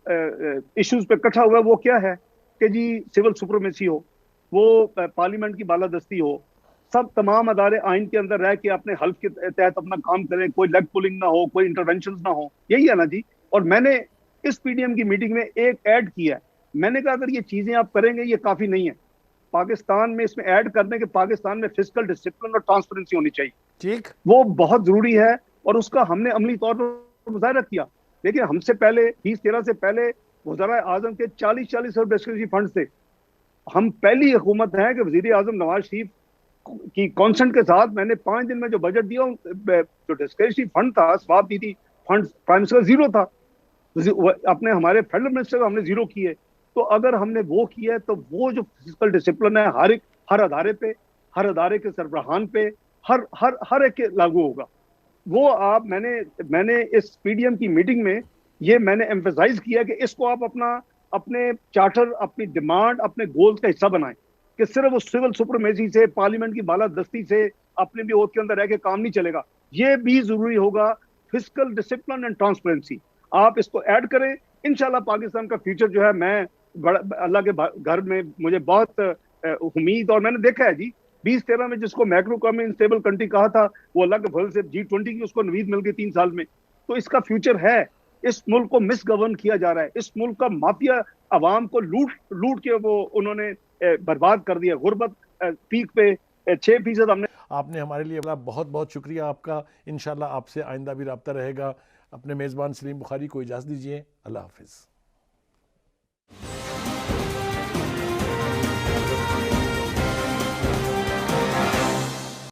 इश्यूज पे इकट्ठा हुआ है वो क्या है कि जी सिविल सुप्रीमेसी हो, वो पार्लियामेंट की बालादस्ती हो, सब तमाम अदारे आइन के अंदर रह के अपने हल्फ के तहत अपना काम करें, कोई लेग पुलिंग ना हो, कोई इंटरवेंशन ना हो, यही है ना जी। और मैंने इस पीडीएम की मीटिंग में एक ऐड किया है। मैंने कहा अगर ये चीजें आप करेंगे ये काफी नहीं है। पाकिस्तान में इसमें ऐड करने के पाकिस्तान में फिजिकल डिसिप्लिन और ट्रांसपेरेंसी होनी चाहिए, ठीक। वो बहुत जरूरी है। और उसका हमने अमली तौर पर मुजाहरा किया। देखिए, हमसे पहले 2013 से पहले वज़ीर आजम के 40-40 अरब डिस्क्रिशनरी फंड थे। हम पहली हुकूमत है कि वजीर आजम नवाज शरीफ की कॉन्सेंट के साथ मैंने 5 दिन में जो बजट दिया, जो डिस्क्रिशनरी फंड था, स्वाब दी थी, फंड प्राइम मिनिस्टर जीरो था। अपने हमारे फेडरल मिनिस्टर हमने जीरो किए। तो अगर हमने वो किया है तो वो जो फिजिकल डिसिप्लिन है हर अदारे पे, हर अदारे के सरबराहान पे, हर हर हर एक के लागू होगा। वो आप मैंने इस पीडीएम की मीटिंग में ये मैंने एम्फेसाइज किया कि इसको आप अपने चार्टर, अपनी डिमांड, अपने गोल्स का हिस्सा बनाएं कि सिर्फ उस सिविल सुप्रीमेसी से, पार्लियामेंट की बालादस्ती से, अपने भी ओथ के अंदर रह के काम नहीं चलेगा। ये भी जरूरी होगा, फिजिकल डिसिप्लिन एंड ट्रांसपेरेंसी। आप इसको ऐड करें, इंशाल्लाह पाकिस्तान का फ्यूचर जो है, मैं अल्लाह के घर में मुझे बहुत उम्मीद, और मैंने देखा है जी 2013 में जिसको मैक्रो इकोनॉमी अनस्टेबल कंट्री कहा था, वो अल्लाह के फजल से G20 की उसको नवीद मिल गई 3 साल में। तो इसका फ्यूचर है। इस मुल्क को मिसगवर्न किया जा रहा है, इस मुल्क का माफिया अवाम को लूट लूट के वो उन्होंने बर्बाद कर दिया। गुर्बत पीक पे 6% हमने। आपने हमारे लिए बहुत बहुत शुक्रिया आपका। इंशाल्लाह आपसे आइंदा भी रब्ता रहेगा। अपने मेज़बान सलीम बुखारी को इजाज़त दीजिए। अल्लाह हाफिज़।